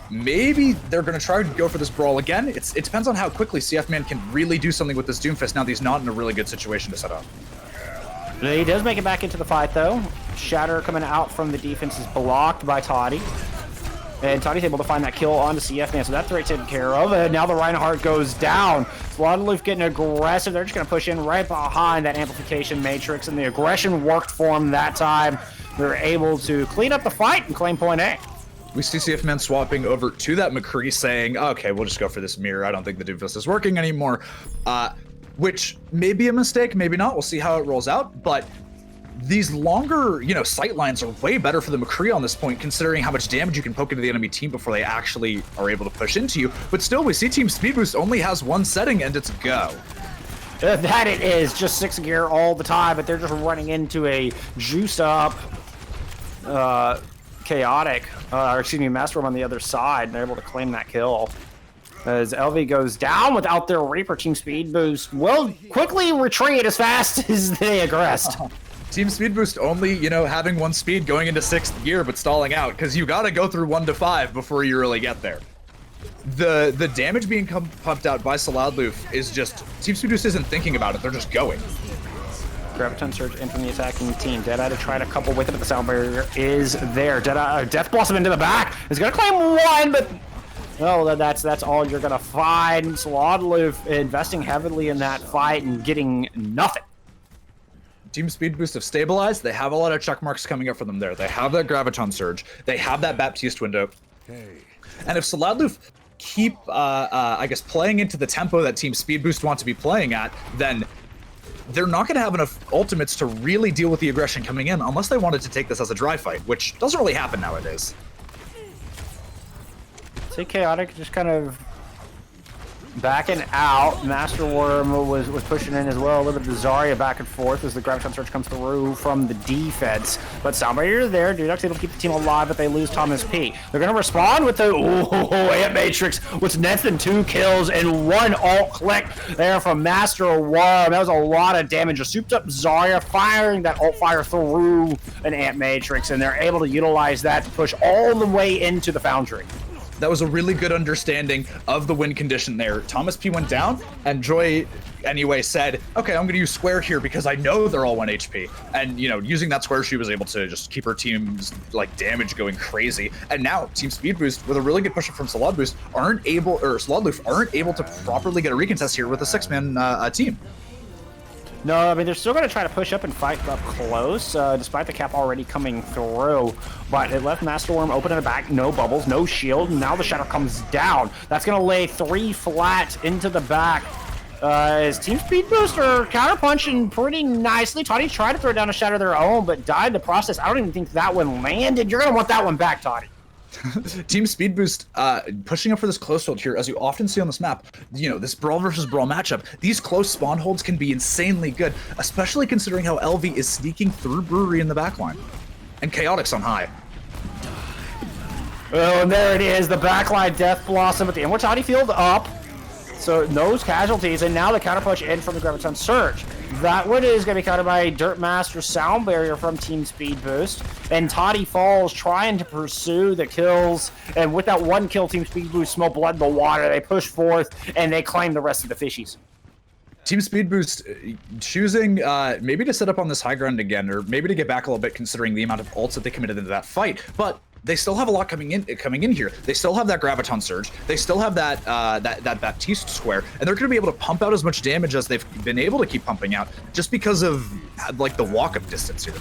maybe they're going to try to go for this brawl again. It depends on how quickly CF Man can really do something with this Doomfist now that he's not in a really good situation to set up. He does make it back into the fight, though. Shatter coming out from the defense is blocked by Toddy. And Toddy's able to find that kill onto CF Man, so that threat taken care of. And now the Reinhardt goes down. Sallad Leuf getting aggressive. They're just going to push in right behind that amplification matrix, and the aggression worked for them that time. They're able to clean up the fight and claim point A. We see CF Man swapping over to that McCree saying, okay, we'll just go for this mirror. I don't think the Doomfist is working anymore. Which may be a mistake, maybe not. We'll see how it rolls out. But these longer, sight lines are way better for the McCree on this point, considering how much damage you can poke into the enemy team before they actually are able to push into you. But still, we see Team Speed Boost only has one setting, and it's go. That it is, just 6 gear all the time, but they're just running into a juiced up Chaotic, or excuse me, Master on the other side, and they're able to claim that kill. As LV goes down without their Reaper, Team Speed Boost will quickly retreat as fast as they aggressed. Team Speed Boost only, you know, having 1 speed going into 6th gear, but stalling out, because you gotta go through 1 to 5 before you really get there. The damage being pumped out by Sallad Leuf is just, Team Speed Boost isn't thinking about it, they're just going. Graviton Surge in from the attacking team. Deadeye to try to couple with it, but the sound barrier is there. Deadeye, Death Blossom into the back is gonna claim 1, but no, that's all you're gonna find. Sallad Leuf investing heavily in that fight and getting nothing. Team Speed Boost have stabilized. They have a lot of check marks coming up for them there. They have that Graviton Surge. They have that Baptiste window. And if Sallad Leuf keep, I guess, playing into the tempo that Team Speed Boost want to be playing at, then they're not going to have enough ultimates to really deal with the aggression coming in unless they wanted to take this as a dry fight, which doesn't really happen nowadays. See Chaotic just kind of backing out. Master Worm was pushing in as well. A little bit of Zarya back and forth as the Graviton Surge comes through from the defense. But Sound Barrier there. Dudek's able to keep the team alive, but they lose Thomas P. They're going to respond with the Ant Matrix, which nets them 2 kills and 1 alt click there from Master Worm. That was a lot of damage. A souped up Zarya firing that alt fire through an Ant Matrix, and they're able to utilize that to push all the way into the Foundry. That was a really good understanding of the win condition there. Thomas P went down, and Joy, anyway, said, okay, I'm going to use Square here because I know they're all 1 HP. And, you know, using that Square, she was able to just keep her team's, like, damage going crazy. And now, Team Speed Boost, with a really good push-up from Sallad Boost, Sallad Leuf aren't able to properly get a recontest here with a 6-man team. No, I mean, they're still going to try to push up and fight up close, despite the cap already coming through. But it left Master Worm open in the back, no bubbles, no shield, and now the Shadow comes down. That's going to lay 3 flat into the back. As Team Speed Boost are counterpunching pretty nicely. Toddy tried to throw down a Shadow of their own, but died in the process. I don't even think that one landed. You're going to want that one back, Toddy. Team Speed Boost pushing up for this close hold here, as you often see on this map. You know, this brawl versus brawl matchup, these close spawn holds can be insanely good, especially considering how LV is sneaking through Brewery in the backline. And Chaotic's on high. Oh, and there it is, the backline Death Blossom with the Immortality Field up. So no casualties, and now the counterpunch in from the Graviton Surge. That one is going to be countered by Dirt Master Sound Barrier from Team Speed Boost. And Toddy Falls trying to pursue the kills. And with that 1 kill, Team Speed Boost smell blood in the water. They push forth, and they claim the rest of the fishies. Team Speed Boost choosing maybe to set up on this high ground again, or maybe to get back a little bit considering the amount of ults that they committed into that fight. But they still have a lot coming in here. They still have that Graviton Surge. They still have that that Baptiste Square, and they're going to be able to pump out as much damage as they've been able to keep pumping out, just because of like the walk-up distance here.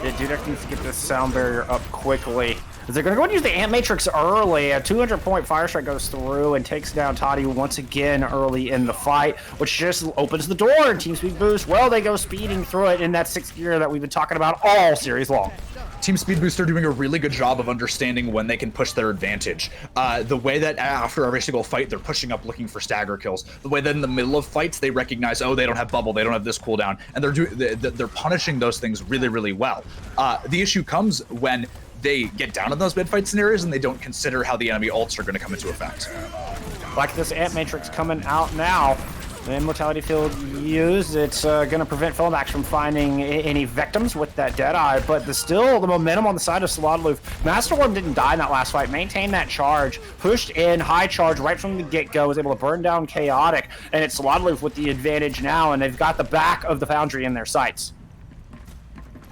Yeah, Dudek needs to get this Sound Barrier up quickly. They're going to go and use the Ant Matrix early. A 200-point Fire Strike goes through and takes down Toddy once again early in the fight, which just opens the door. And Team Speed Boost, well, they go speeding through it in that 6th gear that we've been talking about all series long. Team Speed Boost are doing a really good job of understanding when they can push their advantage. The way that after every single fight, they're pushing up looking for stagger kills. The way that in the middle of fights, they recognize, oh, they don't have bubble, they don't have this cooldown, and they're punishing those things really, really well. The issue comes when they get down in those mid-fight scenarios and they don't consider how the enemy ults are going to come into effect. Like this Ant Matrix coming out now. The Immortality Field used, it's going to prevent Filmax from finding any victims with that Deadeye, but still the momentum on the side of Sallad Leuf. Master Worm didn't die in that last fight, maintained that charge, pushed in, high charge right from the get-go, was able to burn down Chaotic, and it's Sallad Leuf with the advantage now, and they've got the back of the Foundry in their sights.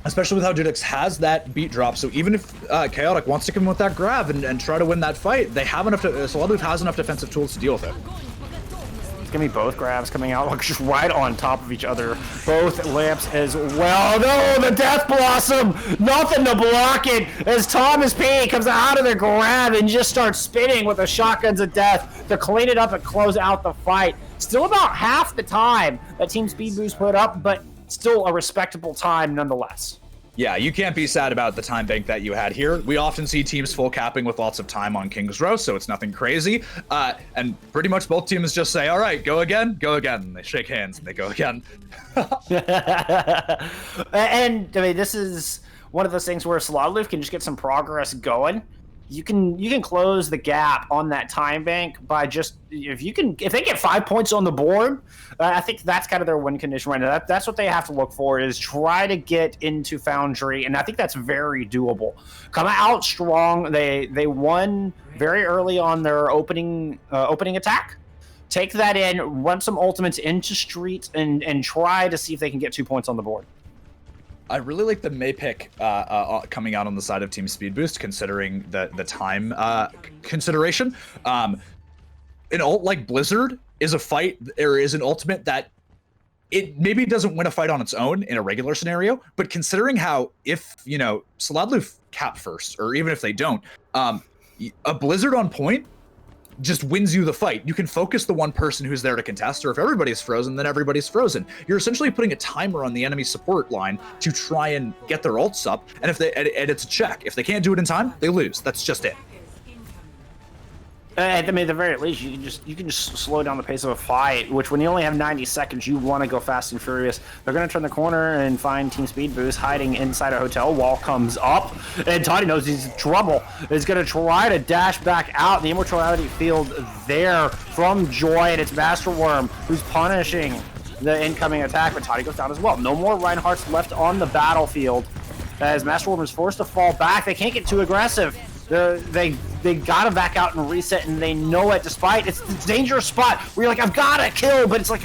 Especially with how Judix has that beat drop, so even if Chaotic wants to come in with that grab and try to win that fight, they have enough. Sallad Leuf has enough defensive tools to deal with it. It's gonna be both grabs coming out, like just right on top of each other. Both lamps as well. No, the Death Blossom, nothing to block it. As Thomas P comes out of the grab and just starts spinning with the Shotguns of Death to clean it up and close out the fight. Still about half the time that Team Speed Boost put up, but still a respectable time nonetheless. Yeah, you can't be sad about the time bank that you had here. We often see teams full capping with lots of time on King's Row, so it's nothing crazy. And pretty much both teams just say, all right, go again, go again. And they shake hands and they go again. And I mean, this is one of those things where Sallad can just get some progress going. You can close the gap on that time bank by just if they get 5 points on the board. I think that's kind of their win condition right now. That's what they have to look for, is try to get into Foundry, and I think that's very doable. Come out strong. They won very early on their opening attack. Take that in, run some ultimates into Street, and try to see if they can get 2 points on the board. I really like the May pick coming out on the side of Team Speed Boost, considering the time consideration. An ult like Blizzard is a fight, or is an ultimate that it maybe doesn't win a fight on its own in a regular scenario, but considering how if, Sallad Leuf cap first, or even if they don't, a Blizzard on point just wins you the fight. You can focus the one person who's there to contest, or if everybody's frozen, then everybody's frozen. You're essentially putting a timer on the enemy support line to try and get their ults up, and if and it's a check. If they can't do it in time, they lose. That's just it. At the very least, you can just slow down the pace of a fight, which when you only have 90 seconds, you want to go fast and furious. They're going to turn the corner and find Team Speed Boost hiding inside a hotel. Wall comes up, and Toddy knows he's in trouble. He's going to try to dash back out. The immortality field there from Joy, and it's Master Worm who's punishing the incoming attack, but Toddy goes down as well. No more Reinhardt's left on the battlefield as Master Worm is forced to fall back. They can't get too aggressive. They gotta back out and reset, and they know it, despite it's a dangerous spot where you're like, I've gotta kill, but it's like,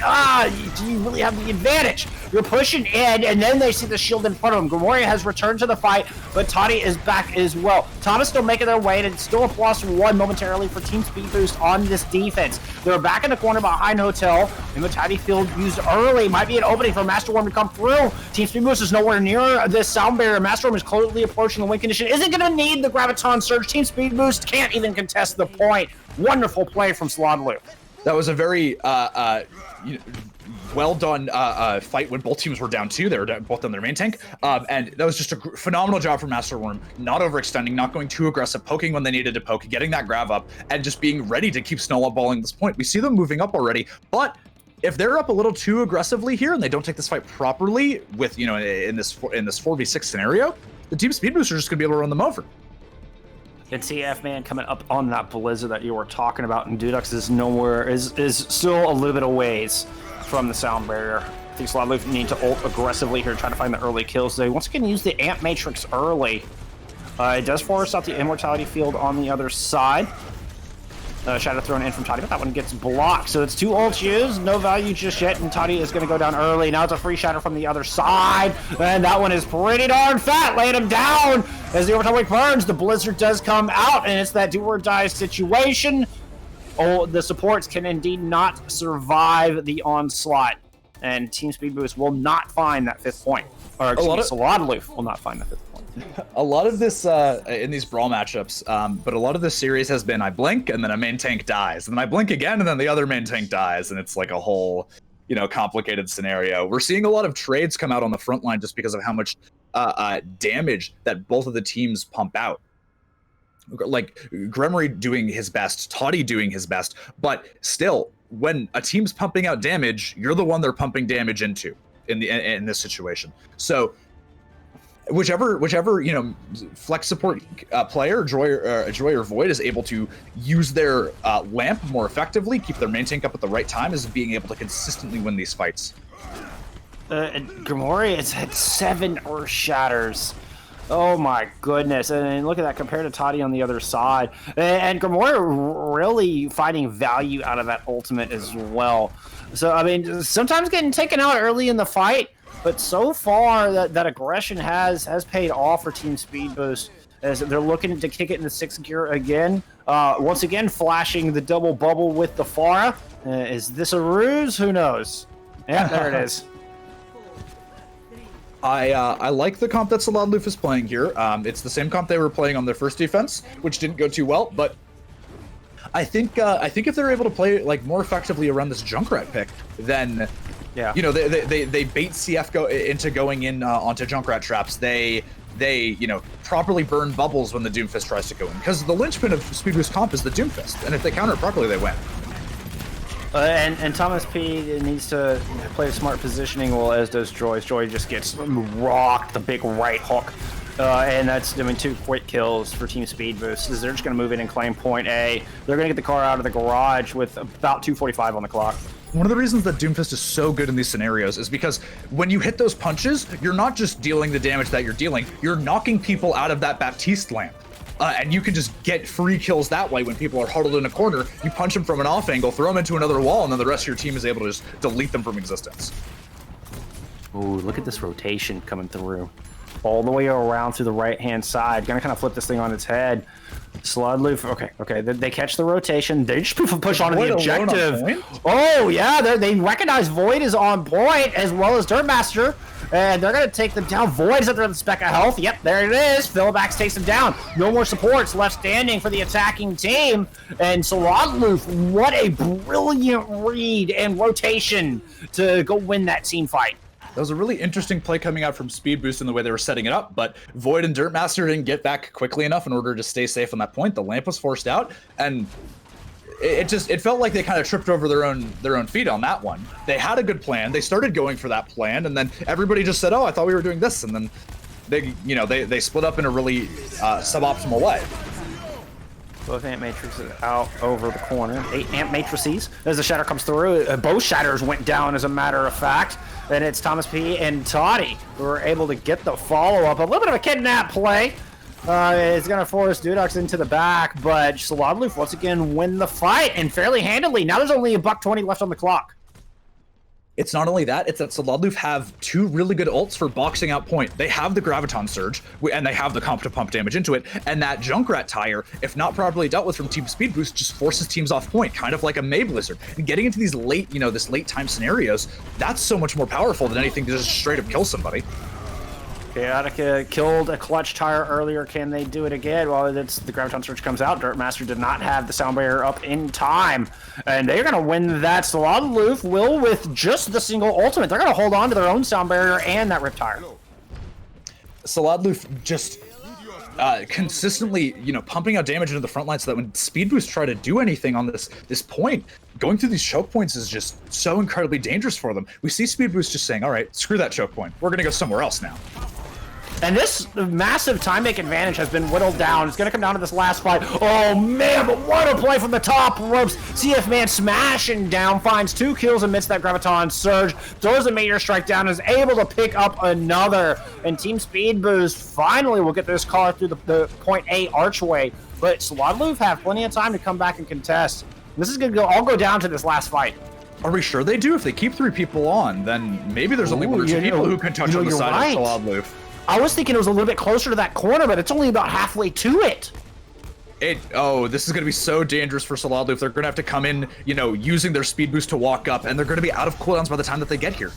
do you really have the advantage? You're pushing in, and then they see the shield in front of them. Gremoria has returned to the fight, but Toddy is back as well. Thomas still making their way, and it's still a +1 momentarily for Team Speed Boost on this defense. They're back in the corner behind Hotel, and the Toddy field used early. Might be an opening for Master Worm to come through. Team Speed Boost is nowhere near this sound barrier. Master Worm is closely approaching the win condition. Isn't gonna need the Graviton Surge. Team Speed Boost can't even contest the point. Wonderful play from Sallad Leuf. That was a very well done fight when both teams were down 2. They were both on their main tank, and that was just a phenomenal job from Master Worm, not overextending, not going too aggressive, poking when they needed to poke, getting that grab up, and just being ready to keep snowballing this point. We see them moving up already, but if they're up a little too aggressively here and they don't take this fight properly with, in this 4v6 scenario, the Team Speed Boost are just gonna be able to run them over. And TF man coming up on that Blizzard that you were talking about, and Dudux is still a little bit of ways from the sound barrier. I think Sallad Leuf need to ult aggressively here, trying to find the early kills. They once again use the Amp Matrix early. It does force out the Immortality field on the other side. Shadow thrown in from Toddy, but that one gets blocked. So it's 2 ults used, no value just yet, and Toddy is going to go down early. Now it's a free shadow from the other side, and that one is pretty darn fat, laying him down as the overtime wake burns. The Blizzard does come out, and it's that do or die situation. Oh, the supports can indeed not survive the onslaught, and Team Speed Boost will not find that 5th point. Or excuse me, Sallad Leuf will not find that 5th point. A lot of this in these brawl matchups, but a lot of this series has been I blink and then a main tank dies, and then I blink again and then the other main tank dies, and it's like a whole, complicated scenario. We're seeing a lot of trades come out on the front line just because of how much damage that both of the teams pump out. Like Gremory doing his best, Toddy doing his best, but still, when a team's pumping out damage, you're the one they're pumping damage into in this situation. So whichever flex support player, Joy or Void, is able to use their lamp more effectively, keep their main tank up at the right time, is being able to consistently win these fights. Gremory has had 7 Earth Shatters. Oh my goodness. And look at that compared to Toddy on the other side. And Gremory really finding value out of that ultimate as well. So, I mean, sometimes getting taken out early in the fight, but so far that aggression has paid off for Team Speed Boost as they're looking to kick it into 6th gear again. Once again, flashing the double bubble with the Pharah. Is this a ruse? Who knows? Yeah, there it is. I like the comp that Sallad Leuf is playing here. It's the same comp they were playing on their first defense, which didn't go too well, but I think if they're able to play like more effectively around this Junkrat pick, then they bait CF into going in onto Junkrat traps. They properly burn bubbles when the Doomfist tries to go in, because the linchpin of Speed Boost comp is the Doomfist, and if they counter it properly, they win. And Thomas P needs to play smart positioning, well, as does Joy. Joy just gets rocked, the big right hook And that's doing 2 quick kills for Team Speed Boost. They're just going to move in and claim point A. They're going to get the car out of the garage with about 2:45 on the clock. One of the reasons that Doomfist is so good in these scenarios is because when you hit those punches, you're not just dealing the damage that you're dealing, you're knocking people out of that Baptiste lamp. And you can just get free kills that way when people are huddled in a corner. You punch them from an off angle, throw them into another wall, and then the rest of your team is able to just delete them from existence. Ooh, look at this rotation coming through. All the way around through the right-hand side. Gonna kind of flip this thing on its head. Sallad, Leuf. Okay. They catch the rotation. They just push onto the objective. Oh, yeah. They recognize Void is on point, as well as Dirtmaster. And they're going to take them down. Void's up there with a speck of health. Yep, there it is. Philobax takes them down. No more supports left standing for the attacking team. And Sallad, Leuf, what a brilliant read and rotation to go win that team fight. That was a really interesting play coming out from Speed Boost in the way they were setting it up, but Void and Dirtmaster didn't get back quickly enough in order to stay safe on that point. The lamp was forced out, and it felt like they kind of tripped over their own feet on that one. They had a good plan. They started going for that plan, and then everybody just said, "Oh, I thought we were doing this," and then they split up in a really suboptimal way. Both amp matrices out over the corner. 8 amp matrices as the shatter comes through. Both shatters went down, as a matter of fact. And it's Thomas P. and Toddy who are able to get the follow-up. A little bit of a kidnap play. It's going to force Dudox into the back, but Sallad, Leuf once again win the fight, and fairly handily. Now there's only $1:20 left on the clock. It's not only that, it's that Sallad, Leuf have 2 really good ults for boxing out point. They have the Graviton Surge, and they have the comp to pump damage into it, and that Junkrat Tire, if not properly dealt with from Team Speed Boost, just forces teams off point, kind of like a May Blizzard. And getting into these late, this late time scenarios, that's so much more powerful than anything to just straight up kill somebody. Chaotica killed a clutch tire earlier. Can they do it again? Well, the Graviton Surge comes out. Dirtmaster did not have the sound barrier up in time. And they're going to win that. Sallad, Leuf will with just the single ultimate. They're going to hold on to their own sound barrier and that rip tire. Sallad, Leuf just consistently, pumping out damage into the front line so that when Speed Boost try to do anything on this point, going through these choke points is just so incredibly dangerous for them. We see Speed Boost just saying, all right, screw that choke point. We're going to go somewhere else now. And this massive time make advantage has been whittled down. It's going to come down to this last fight. Oh, man, but what a play from the top ropes. CF Man smashing down, finds 2 kills amidst that Graviton Surge, throws a Meteor Strike down, is able to pick up another. And Team Speed Boost finally will get this car through the point A archway. But Sallad, Leuf have plenty of time to come back and contest. This is going to all go down to this last fight. Are we sure they do? If they keep 3 people on, then maybe there's only 1 or 2 people who can touch on the side of Sallad, Leuf. I was thinking it was a little bit closer to that corner, but it's only about halfway to it. This is going to be so dangerous for Sallad, Leuf. They're going to have to come in, using their speed boost to walk up, and they're going to be out of cooldowns by the time that they get here.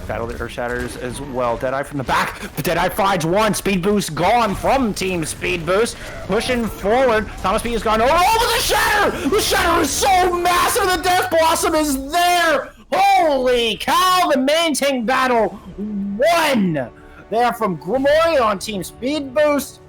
Battle the Earth Shatters as well. Deadeye from the back. Deadeye finds 1. Speed Boost gone from Team Speed Boost. Pushing forward. Thomas P has gone over the Shatter! The Shatter is so massive! The Death Blossom is there! Holy cow! The main tank battle won! They are from Grimoire on Team Speed Boost.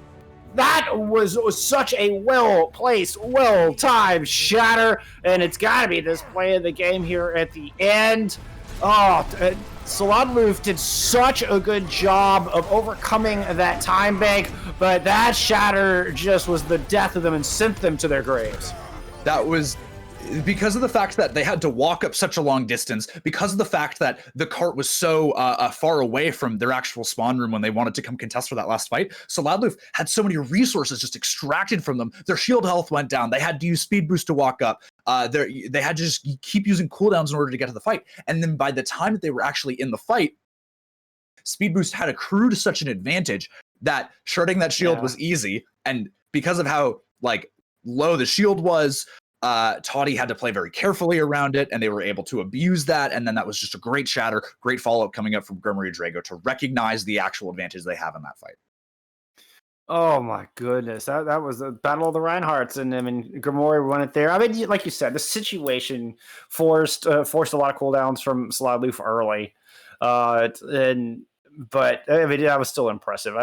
That was such a well-placed, well-timed Shatter, and it's got to be this play of the game here at the end. Sallad, Leuf did such a good job of overcoming that time bank, but that Shatter just was the death of them and sent them to their graves. That was because of the fact that they had to walk up such a long distance, because of the fact that the cart was so far away from their actual spawn room when they wanted to come contest for that last fight. Sallad, Leuf had so many resources just extracted from them. Their shield health went down. They had to use speed boost to walk up. They had to just keep using cooldowns in order to get to the fight. And then by the time that they were actually in the fight, speed boost had accrued such an advantage that shredding that shield was easy. And because of how low the shield was, Toddy had to play very carefully around it, and they were able to abuse that. And then that was just a great Shatter, great follow-up coming up from Grimoire Drago to recognize the actual advantage they have in that fight. Oh my goodness, that was the Battle of the Reinhardts, and Grimoire won it there. I mean, like you said, the situation forced a lot of cooldowns from Sallad, Leuf early, but that was still impressive.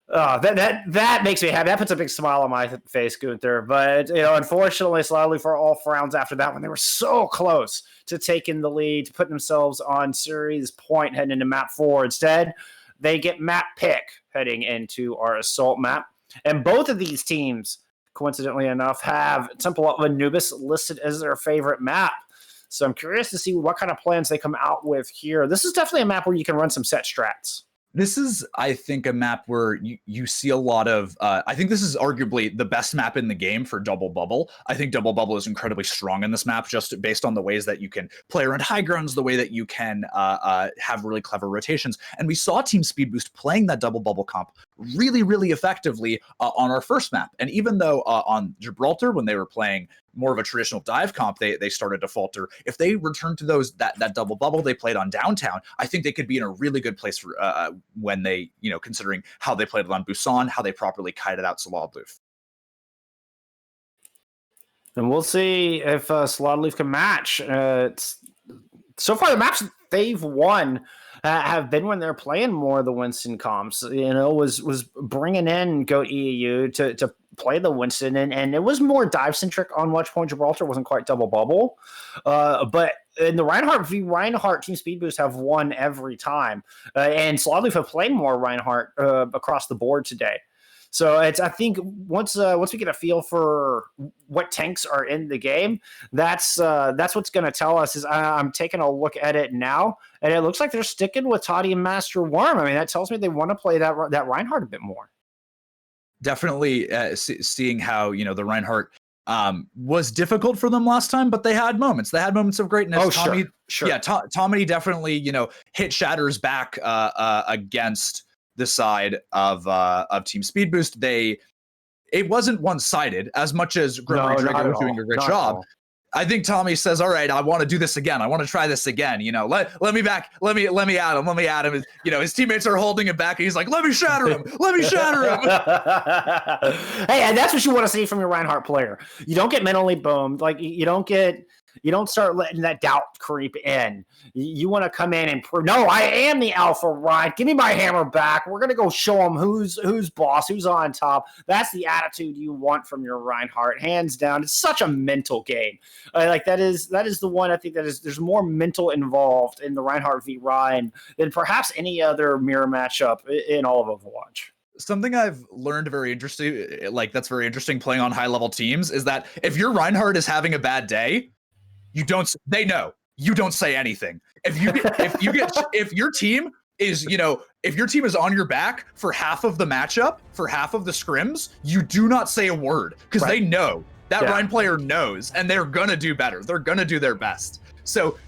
That makes me happy. That puts a big smile on my face, Gunther. But unfortunately, slightly for all rounds after that, when they were so close to taking the lead, to put themselves on series point heading into map 4, instead they get map pick heading into our assault map. And both of these teams, coincidentally enough, have Temple of Anubis listed as their favorite map. So I'm curious to see what kind of plans they come out with here. This is definitely a map where you can run some set strats. This is, I think, a map where you see a lot of, I think this is arguably the best map in the game for Double Bubble. I think Double Bubble is incredibly strong in this map, just based on the ways that you can play around high grounds, the way that you can have really clever rotations. And we saw Team Speed Boost playing that Double Bubble comp really, really effectively on our first map. And even though on Gibraltar, when they were playing more of a traditional dive comp, they started to falter. If they return to that Double Bubble they played on Downtown, I think they could be in a really good place for when they, considering how they played it on Busan, how they properly kited out Sallad Leuf. And we'll see if Sallad Leuf can match. So far, the maps they've won have been when they're playing more of the Winston comps. Was bringing in Goat EAU to play the Winston, and it was more dive centric on Watchpoint. Gibraltar wasn't quite Double Bubble, but in the Reinhardt v Reinhardt, Team Speed Boost have won every time, and Sallad Leuf have played more Reinhardt across the board today. So I think once we get a feel for what tanks are in the game, that's what's going to tell us. Is I'm taking a look at it now, and it looks like they're sticking with Toddy and Master Worm. I mean, that tells me they want to play that Reinhardt a bit more. Definitely seeing how the Reinhardt was difficult for them last time, but they had moments. They had moments of greatness. Oh, Tommy, sure. Yeah, Tommy definitely hit Shatter's back against the side of Team Speed Boost. It wasn't one-sided as much as Grimmer Trigger was doing a great job. I think Tommy says, "All right, I want to do this again. I want to try this again. Let me back. Let me at him. Let me at him." His teammates are holding him back, and he's like, "Let me shatter him. Let me shatter him." Hey, and that's what you want to see from your Reinhardt player. You don't get mentally boomed. Like you don't start letting that doubt creep in. You want to come in and prove, no, I am the alpha Ryan. Give me my hammer back. We're gonna go show them who's boss, who's on top. That's the attitude you want from your Reinhardt, hands down. It's such a mental game. That is the one I think there's more mental involved in the Reinhardt v Ryan than perhaps any other mirror matchup in all of Overwatch. Something I've learned very interesting, that's very interesting playing on high level teams, is that if your Reinhardt is having a bad day, they know. You don't say anything. If your team is on your back for half of the matchup, for half of the scrims, you do not say a word, because they know that Rhine player knows, and they're gonna do better. They're gonna do their best. So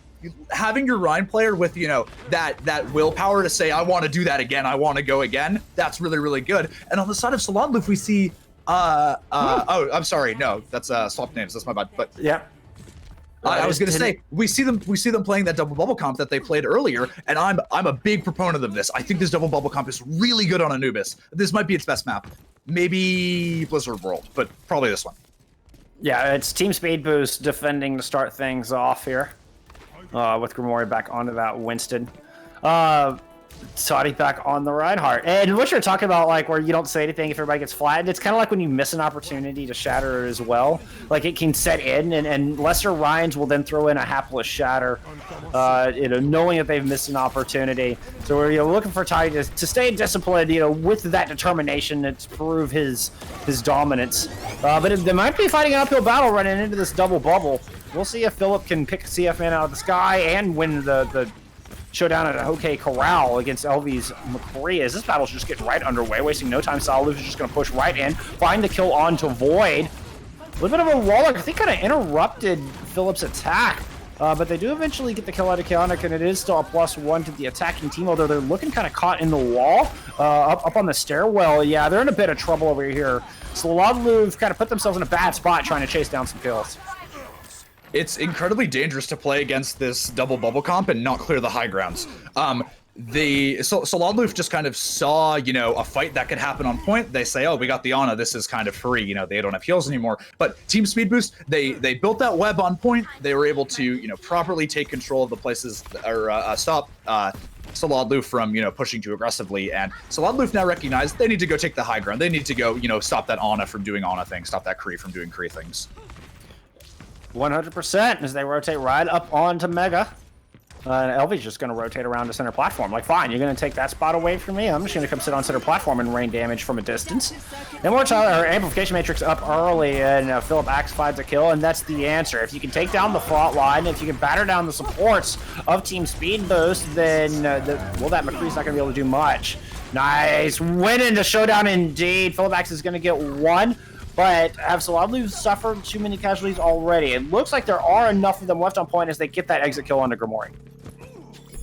having your Rhine player with that willpower to say, I want to do that again, I want to go again, that's really, really good. And on the side of Sallad Leuf, we see oh, I'm sorry, no, that's swap names, that's my bad. But yeah. I was going to say, we see them playing that Double Bubble comp that they played earlier, and I'm a big proponent of this. I think this Double Bubble comp is really good on Anubis. This might be its best map. Maybe Blizzard World, but probably this one. Yeah, it's Team Speed Boost defending to start things off here, with Grimoire back onto that Winston. Toddy back on the Reinhardt. And what you're talking about, where you don't say anything if everybody gets flattened, it's kind of like when you miss an opportunity to shatter as well. It can set in, and lesser Ryans will then throw in a hapless shatter, knowing that they've missed an opportunity. So we're looking for Toddy to stay disciplined, with that determination to prove his dominance. But they might be fighting an uphill battle running into this Double Bubble. We'll see if Philip can pick CF Man out of the sky and win the showdown at Hoke Corral against LV's McCree, as this battle's just getting right underway, wasting no time. Sallad Leuf is just going to push right in, find the kill onto Void. A little bit of a wall, I think, kind of interrupted Philip's attack, but they do eventually get the kill out of Chaotic, and it is still a +1 to the attacking team, although they're looking kind of caught in the wall, up on the stairwell. Yeah, they're in a bit of trouble over here. Sallad Leuf kind of put themselves in a bad spot trying to chase down some kills. It's incredibly dangerous to play against this Double Bubble comp and not clear the high grounds. Sallad Leuf just kind of saw, a fight that could happen on point. They say, oh, we got the Ana, this is kind of free. They don't have heals anymore. But Team Speed Boost, they built that web on point. They were able to, properly take control of the places, or stop Sallad Leuf from, pushing too aggressively. And Sallad Leuf now recognize they need to go take the high ground. They need to go, stop that Ana from doing Ana things, stop that Kree from doing Kree things. 100% as they rotate right up onto Mega. And LV's just going to rotate around the center platform. Like, fine, you're going to take that spot away from me. I'm just going to come sit on center platform and rain damage from a distance. Immortality, or Amplification Matrix up early, and Philip Axe finds a kill, and that's the answer. If you can take down the front line, if you can batter down the supports of Team Speed Boost, then, that McCree's not going to be able to do much. Nice. Winning the showdown indeed. Philip Axe is going to get one. But have Sallad Leuf suffered too many casualties already? It looks like there are enough of them left on point as they get that exit kill onto Grimoire.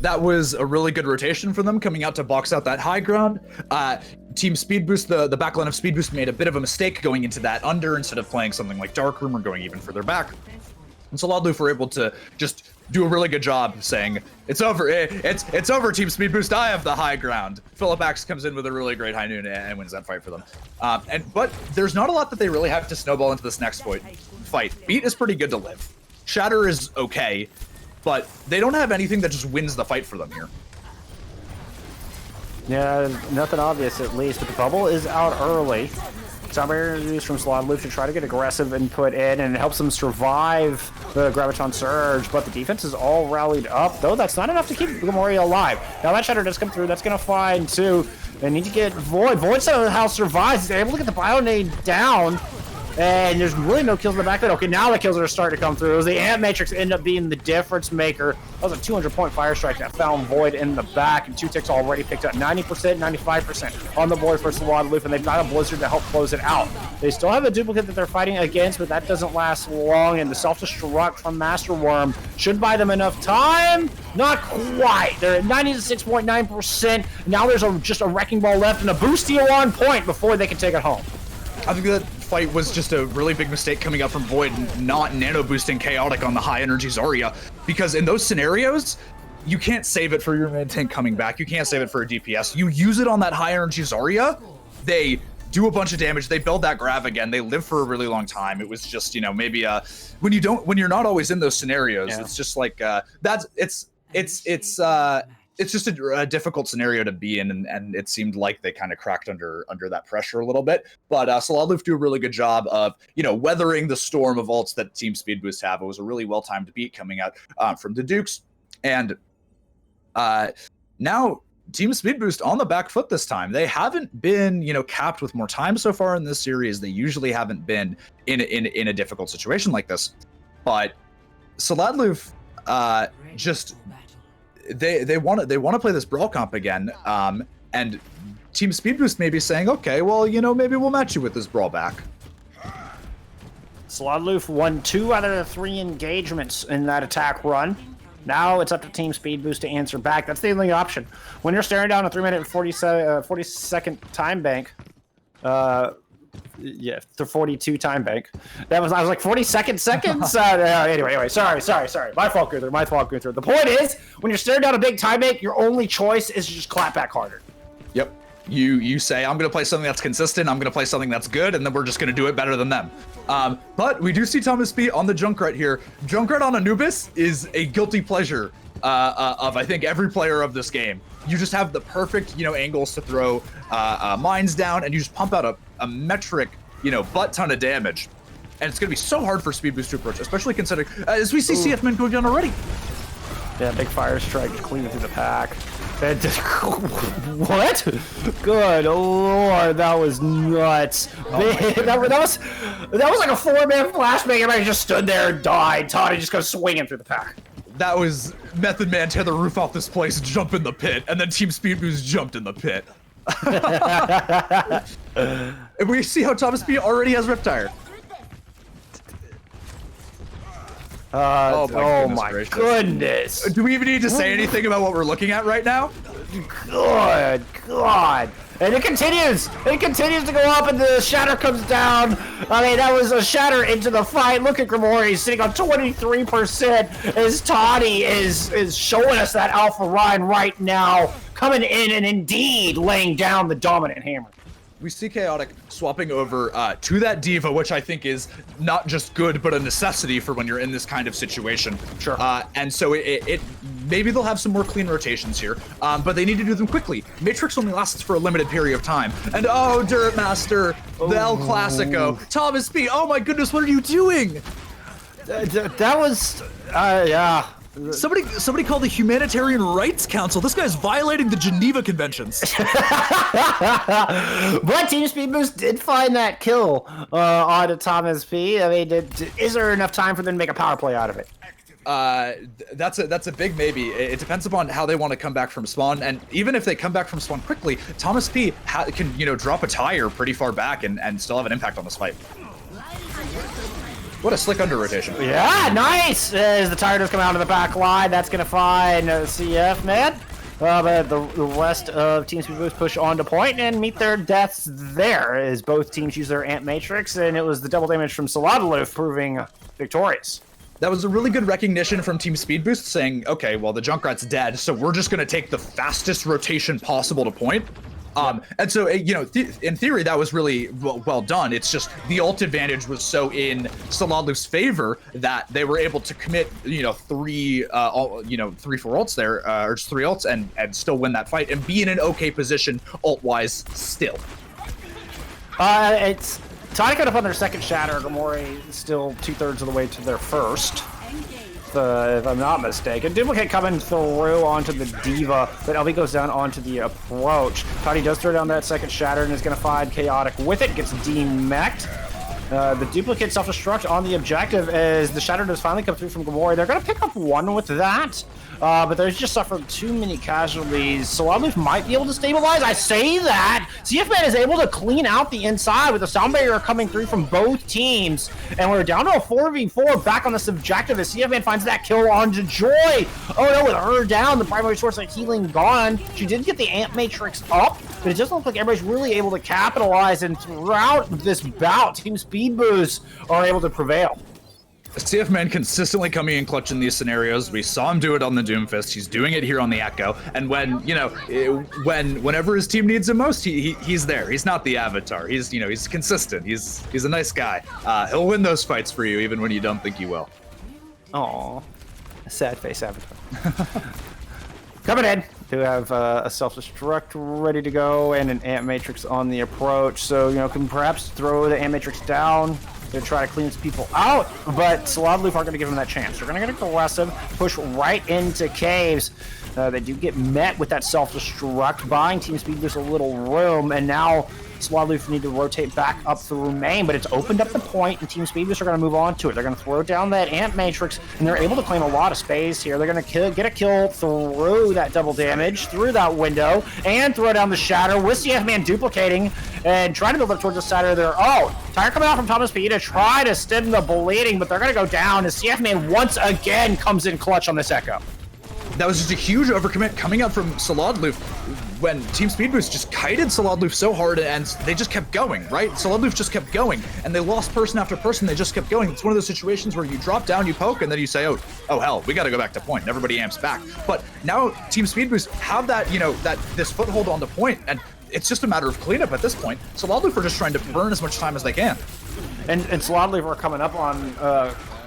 That was a really good rotation for them, coming out to box out that high ground. Team Speed Boost, the backline of Speed Boost made a bit of a mistake going into that under instead of playing something like Dark Room or going even further back. And Sallad Leuf were able to just do a really good job saying, it's over, it's over, Team Speed Boost, I have the high ground. Philip Axe comes in with a really great high noon and wins that fight for them. But there's not a lot that they really have to snowball into this next fight. Beat is pretty good to live. Shatter is okay, but they don't have anything that just wins the fight for them here. Yeah, nothing obvious at least, but the bubble is out early. Some introduced from Sallad Leuf to try to get aggressive and put in, and it helps them survive the Graviton Surge, but the defense is all rallied up, though that's not enough to keep Grimoire alive. Now that Shatter does come through, that's going to find two. They need to get Void. Void somehow survives. He's able to get the Bionade down, and there's really no kills in the back there. Okay, now the kills are starting to come through. It was the Amp Matrix end up being the difference maker. That was a 200-point fire strike that found Void in the back, and 2 ticks already picked up 90%, 95% on the board for Sallad Leuf, and they've got a Blizzard to help close it out. They still have a duplicate that they're fighting against, but that doesn't last long, and the self-destruct from Master Worm should buy them enough time. Not quite. They're at 96.9%. Now there's just a Wrecking Ball left and a Boost Steal on point before they can take it home. I think that fight was just a really big mistake coming up from Void, not nano boosting Chaotic on the high energy Zarya, because in those scenarios, you can't save it for your mid tank coming back. You can't save it for a DPS. You use it on that high energy Zarya, they do a bunch of damage. They build that grav again. They live for a really long time. It was just, maybe when you're not always in those scenarios, yeah. It's just like it's just a difficult scenario to be in, and it seemed like they kind of cracked under that pressure a little bit. But Sallad Leuf do a really good job of, weathering the storm of ults that Team Speed Boost have. It was a really well-timed beat coming out from the Dukes. And now Team Speed Boost on the back foot this time. They haven't been, capped with more time so far in this series. They usually haven't been in a difficult situation like this. But Sallad Leuf just... They want to play this brawl comp again, and Team Speed Boost may be saying, okay, well, maybe we'll match you with this brawl back. Sallad Leuf won 2 out of the 3 engagements in that attack run. Now it's up to Team Speed Boost to answer back. That's the only option. When you're staring down a 3-minute and 40-second time bank, yeah, the 42 time bank. I was like 40 seconds. Anyway, sorry. My fault, Gunther. The point is, when you're staring down a big time bank, your only choice is to just clap back harder. Yep. You say, I'm going to play something that's consistent, I'm going to play something that's good, and then we're just going to do it better than them. But we do see Thomas B on the Junkrat here. Junkrat on Anubis is a guilty pleasure of, I think, every player of this game. You just have the perfect, angles to throw mines down, and you just pump out a metric, butt ton of damage. And it's going to be so hard for Speed Boost to approach, especially considering, as we see CF Men going down already. Yeah, big fire strike clean through the pack. What? Good lord, that was nuts. That was like a 4-man flashbang. Everybody just stood there and died. Toddy just goes swinging through the pack. That was Method Man tear the roof off this place, jump in the pit, and then Team Speed Boost jumped in the pit. And we see how Thomas B already has Riptire. Oh my goodness. Do we even need to say anything about what we're looking at right now? Good God. And it continues to go up, and the shatter comes down. I mean, that was a shatter into the fight. Look at Grimoire, he's sitting on 23% as Toddy is showing us that Alpha Ryan right now, coming in and indeed laying down the dominant hammer. we see Chaotic swapping over to that Diva, which I think is not just good, but a necessity for when you're in this kind of situation. Sure. And so it maybe they'll have some more clean rotations here, but they need to do them quickly. Matrix only lasts for a limited period of time. And oh, Dirt Master, the El Clasico, Thomas P. Oh my goodness, what are you doing? That was, yeah. Somebody called the Humanitarian Rights Council. This guy's violating the Geneva Conventions. But Team Speed Boost did find that kill on Thomas P. I mean, is there enough time for them to make a power play out of it? That's a big maybe. It depends upon how they want to come back from spawn, and even if they come back from spawn quickly, Thomas P can drop a tire pretty far back and still have an impact on this fight. What a slick under rotation. Yeah, nice! As the tire does come out of the back line, that's going to find CF, man. But the rest of Team Speed Boost push on to point and meet their deaths there as both teams use their Ant Matrix, and it was the double damage from Sallad Leuf proving victorious. That was a really good recognition from Team Speed Boost saying, okay, well, the Junkrat's dead, so we're just going to take the fastest rotation possible to point. And so, in theory, that was really well done. It's just the ult advantage was so in Sallad Leuf's favor that they were able to commit, 3, 4 ults there, or just 3 ults and still win that fight and be in an okay position ult-wise still. It's Tonic got up on their second shatter. Gamori still 2/3 of the way to their first. If I'm not mistaken. Duplicate coming through onto the Diva, but LB goes down onto the approach. Toddy does throw down that second shatter and is going to find Chaotic with it. Gets demeched. The duplicate self-destruct on the objective as the shatter does finally come through from Gamori. They're going to pick up one with that, but they've just suffered too many casualties. Sallad Leuf might be able to stabilize. I say that. CF-Man is able to clean out the inside with the sound barrier coming through from both teams, and we're down to a 4v4 back on this objective as CF-Man finds that kill onto Joy. Oh no, with her down, the primary source of healing gone. She did get the Ant Matrix up, but it doesn't look like everybody's really able to capitalize, and throughout this bout, Team Speed Boost are able to prevail. CF-Man consistently coming in clutch in these scenarios. We saw him do it on the Doomfist. He's doing it here on the Echo. And whenever his team needs him most, he's there. He's not the Avatar. He's consistent. He's a nice guy. He'll win those fights for you even when you don't think he will. Aww, sad face Avatar. Coming in to have a self-destruct ready to go and an Ant Matrix on the approach. So, can perhaps throw the Ant Matrix down to try to clean some people out, but Sallad Leuf aren't going to give him that chance. They're going to get aggressive, push right into caves. They do get met with that self-destruct, buying Team Speed Boost a little room, and now Sallad Leuf need to rotate back up through main, but it's opened up the point, and Team Speed Boost are going to move on to it. They're going to throw down that Ant Matrix, and they're able to claim a lot of space here. They're going to get a kill through that double damage, through that window, and throw down the shatter with CF-Man duplicating and trying to build up towards the side of their own. Tire coming out from Thomas P to try to stem the bleeding, but they're going to go down as CF-Man once again comes in clutch on this Echo. That was just a huge overcommit coming out from Sallad Leuf when Team Speed Boost just kited Sallad Leuf so hard and they just kept going, right? Sallad Leuf just kept going and they lost person after person. They just kept going. It's one of those situations where you drop down, you poke, and then you say, oh hell, we got to go back to point. And everybody amps back. But now Team Speed Boost have that, this foothold on the point, and it's just a matter of cleanup at this point. Sallad Leuf are just trying to burn as much time as they can. And Sallad Leuf are coming up on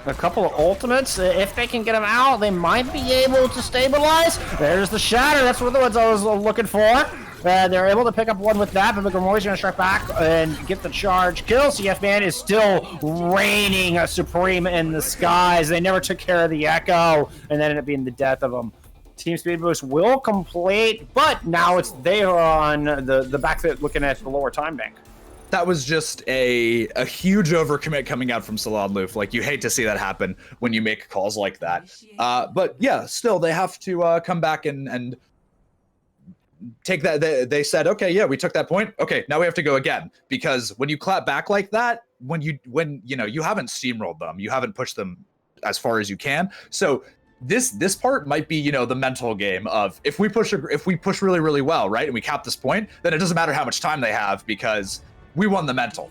a couple of ultimates. If they can get them out, they might be able to stabilize. There's the shatter. That's one of the ones I was looking for. They're able to pick up one with that, but Gamori's going to strike back and get the charge kill. CF-Man is still reigning supreme in the skies. They never took care of the Echo, and that ended up being the death of them. Team Speed Boost will complete, but now it's they are on the back foot looking at the lower time bank. That was just a huge overcommit coming out from Sallad Leuf. Like, you hate to see that happen when you make calls like that. But yeah, still, they have to come back and take that. They said, okay, yeah, we took that point. Okay, now we have to go again. Because when you clap back like that, when you haven't steamrolled them, you haven't pushed them as far as you can. So this part might be, the mental game of if we push really, really well, right, and we cap this point, then it doesn't matter how much time they have because we won the mental.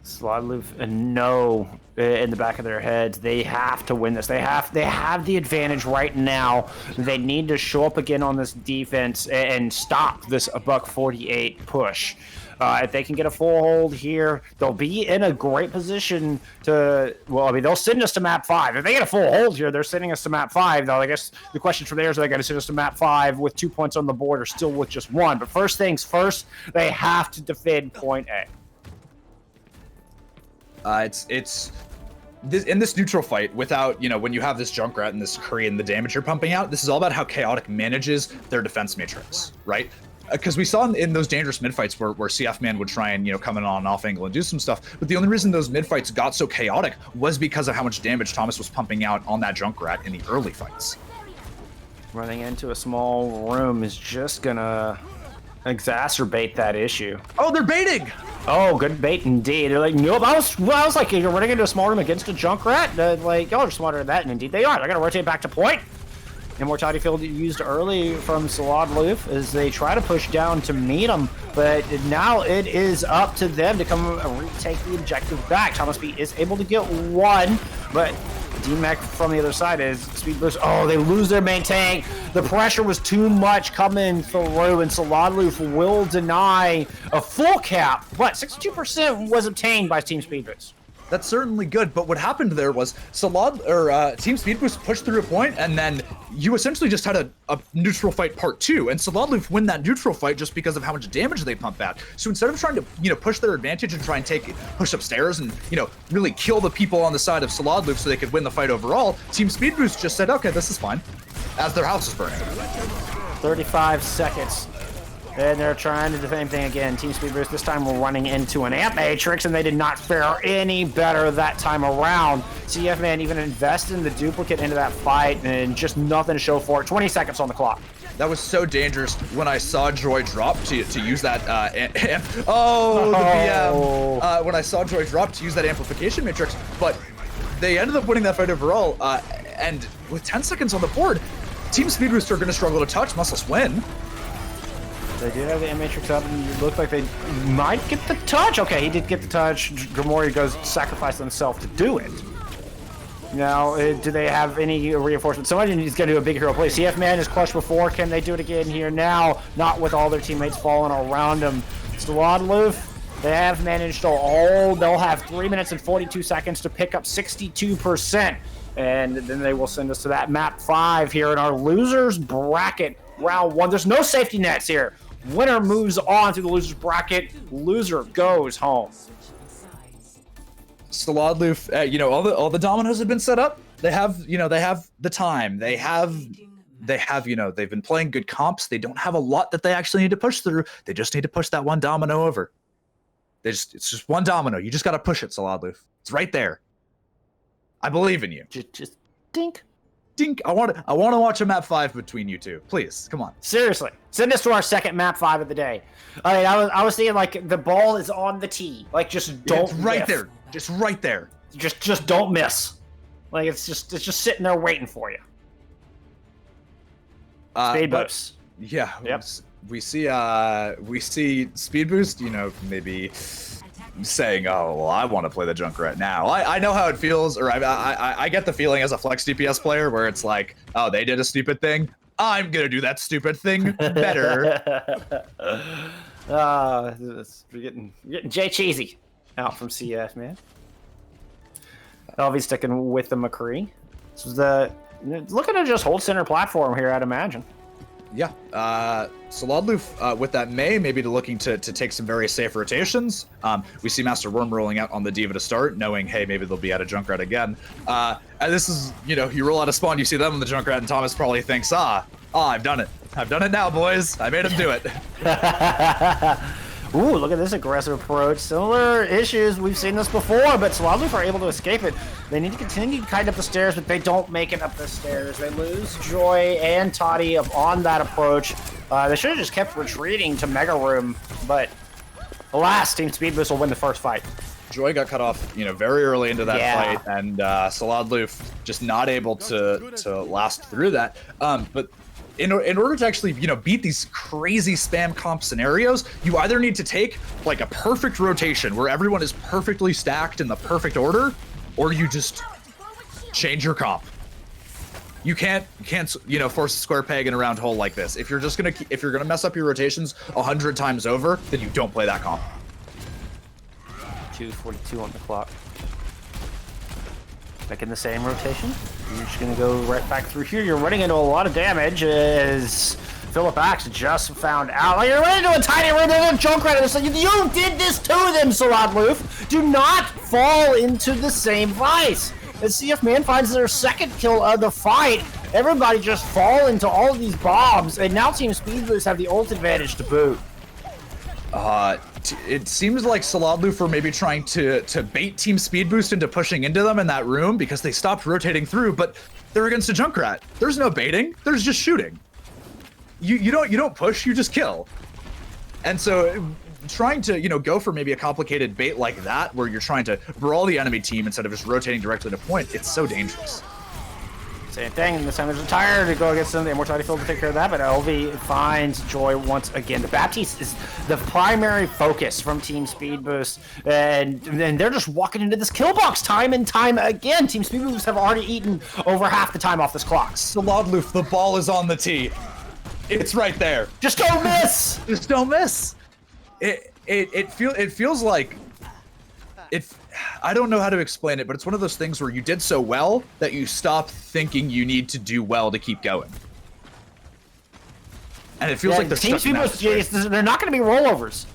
Sallad know in the back of their heads they have to win this. They have the advantage right now. They need to show up again on this defense and stop this $148 push. If they can get a full hold here, they'll be in a great position to. Well, I mean, they'll send us to map 5. If they get a full hold here, they're sending us to map 5. Though I guess the question from there is, are they going to send us to map 5 with 2 points on the board, or still with just 1? But first things first, they have to defend point A. It's in this neutral fight, without, you know, when you have this Junkrat and this Korean, the damage you're pumping out, this is all about how Chaotic manages their defense matrix, right? Because we saw in those dangerous mid-fights where CF Man would try and, you know, come in on an off angle and do some stuff, but the only reason those mid-fights got so chaotic was because of how much damage Thomas was pumping out on that Junkrat in the early fights. Running into a small room is just gonna exacerbate that issue. Oh, they're baiting! Oh, good bait indeed. They're like, nope. I was like, you're running into a small room against a Junkrat? Like, y'all are smarter than that, and indeed they are. They're gonna rotate back to point. Immortality field used early from Sallad Leuf as they try to push down to meet him, but now it is up to them to come retake the objective back. Thomas B is able to get 1, but D-Mac from the other side is speed boost. Oh, they lose their main tank. The pressure was too much coming through, and Sallad Leuf will deny a full cap. What, 62% was obtained by Team Speed Boost. That's certainly good, but what happened there was Team Speed Boost pushed through a point, and then you essentially just had a neutral fight part 2, and Sallad Leuf win that neutral fight just because of how much damage they pump out. So instead of trying to, you know, push their advantage and try and push upstairs and, you know, really kill the people on the side of Sallad Leuf so they could win the fight overall, Team Speed Boost just said, okay, this is fine, as their house is burning. 35 seconds. And they're trying to do the same thing again. Team Speed Boost this time we're running into an amp matrix, and they did not fare any better that time around. CF Man even invested in the duplicate into that fight, and just nothing to show for it. 20 seconds on the clock. That was so dangerous when I saw Joy drop to use that when I saw Joy drop to use that amplification matrix, but they ended up winning that fight overall, and with 10 seconds on the board, Team Speed Boost are going to struggle to touch, much less win. They do have the M-Matrix up, and it looked like they might get the touch. Okay, he did get the touch. Grimoire goes sacrifice himself to do it. Now, do they have any reinforcement? Somebody needs to do a big hero play. CF Man is clutched before. Can they do it again here now? Not with all their teammates falling around him. Sallad Leuf, they have managed to hold. They'll have 3 minutes and 42 seconds to pick up 62%. And then they will send us to that map 5 here in our losers bracket, round 1. There's no safety nets here. Winner moves on through the losers bracket. Loser goes home. Sallad Leuf, you know, all the dominoes have been set up. They have the time. They have, you know, they've been playing good comps. They don't have a lot that they actually need to push through. They just need to push that one domino over. It's just one domino. You just got to push it, Sallad Leuf. It's right there. I believe in you. Just dink. Dink. I want to watch a map 5 between you two. Please, come on. Seriously, send us to our second map 5 of the day. I mean, I was thinking like the ball is on the tee. Like just don't. It's right miss. there. Just right there. Just don't miss. Like it's just sitting there waiting for you. Speed boost. Yeah. Yep. We see Speed Boost. You know, maybe saying, "Oh, well, I want to play the Junkrat now." I know how it feels, or I get the feeling as a flex DPS player where it's like, "Oh, they did a stupid thing. I'm gonna do that stupid thing better." We're getting Jay Cheesy out from CF, man. I'll be sticking with the McCree. This is looking to just hold center platform here, I'd imagine. Yeah, Sallad Leuf with that maybe looking to take some very safe rotations. We see Master Worm rolling out on the Diva to start, knowing, hey, maybe they'll be at a Junkrat again. And this is, you know, you roll out a spawn, you see them on the Junkrat, and Thomas probably thinks, I've done it. I've done it now, boys. I made him do it. Ooh, look at this aggressive approach. Similar issues. We've seen this before, but Sallad Leuf are able to escape it. They need to continue to kite up the stairs, but they don't make it up the stairs. They lose Joy and Toddy on that approach. They should have just kept retreating to Mega Room, but alas, Team Speed Boost will win the first fight. Joy got cut off, you know, very early into that fight, and Sallad Leuf just not able to last through that. But in order to actually, beat these crazy spam comp scenarios, you either need to take like a perfect rotation where everyone is perfectly stacked in the perfect order, or you just change your comp. You can't force a square peg in a round hole like this. If you're gonna mess up your rotations 100 times over, then you don't play that comp. 2:42 on the clock. Back in the same rotation. You're just gonna go right back through here. You're running into a lot of damage as Philip Axe just found out. Like, you're running into a tiny room. There's a Junkrat. It's like, you did this to them, Sallad Leuf. Do not fall into the same vice. As CF Man finds their second kill of the fight, everybody just fall into all of these bombs, and now Team Speed Boost have the ult advantage to boot. It seems like Sallad Leuf were maybe trying to bait Team Speed Boost into pushing into them in that room because they stopped rotating through, but they're against a Junkrat. There's no baiting. There's just shooting. You don't push. You just kill. And so trying to go for maybe a complicated bait like that, where you're trying to brawl the enemy team instead of just rotating directly to point, it's so dangerous. Same thing, and this time there's a tire to go against them. The Immortality Field to take care of that, but LV finds Joy once again. The Baptiste is the primary focus from Team Speed Boost, and they're just walking into this kill box time and time again. Team Speed Boost have already eaten over half the time off this clock. Sallad Leuf, the ball is on the tee. It's right there. Just don't miss! Just don't miss. It feels like I don't know how to explain it, but it's one of those things where you did so well that you stop thinking you need to do well to keep going. And it feels like they're Team Speed Boost, they're not going to be rollovers.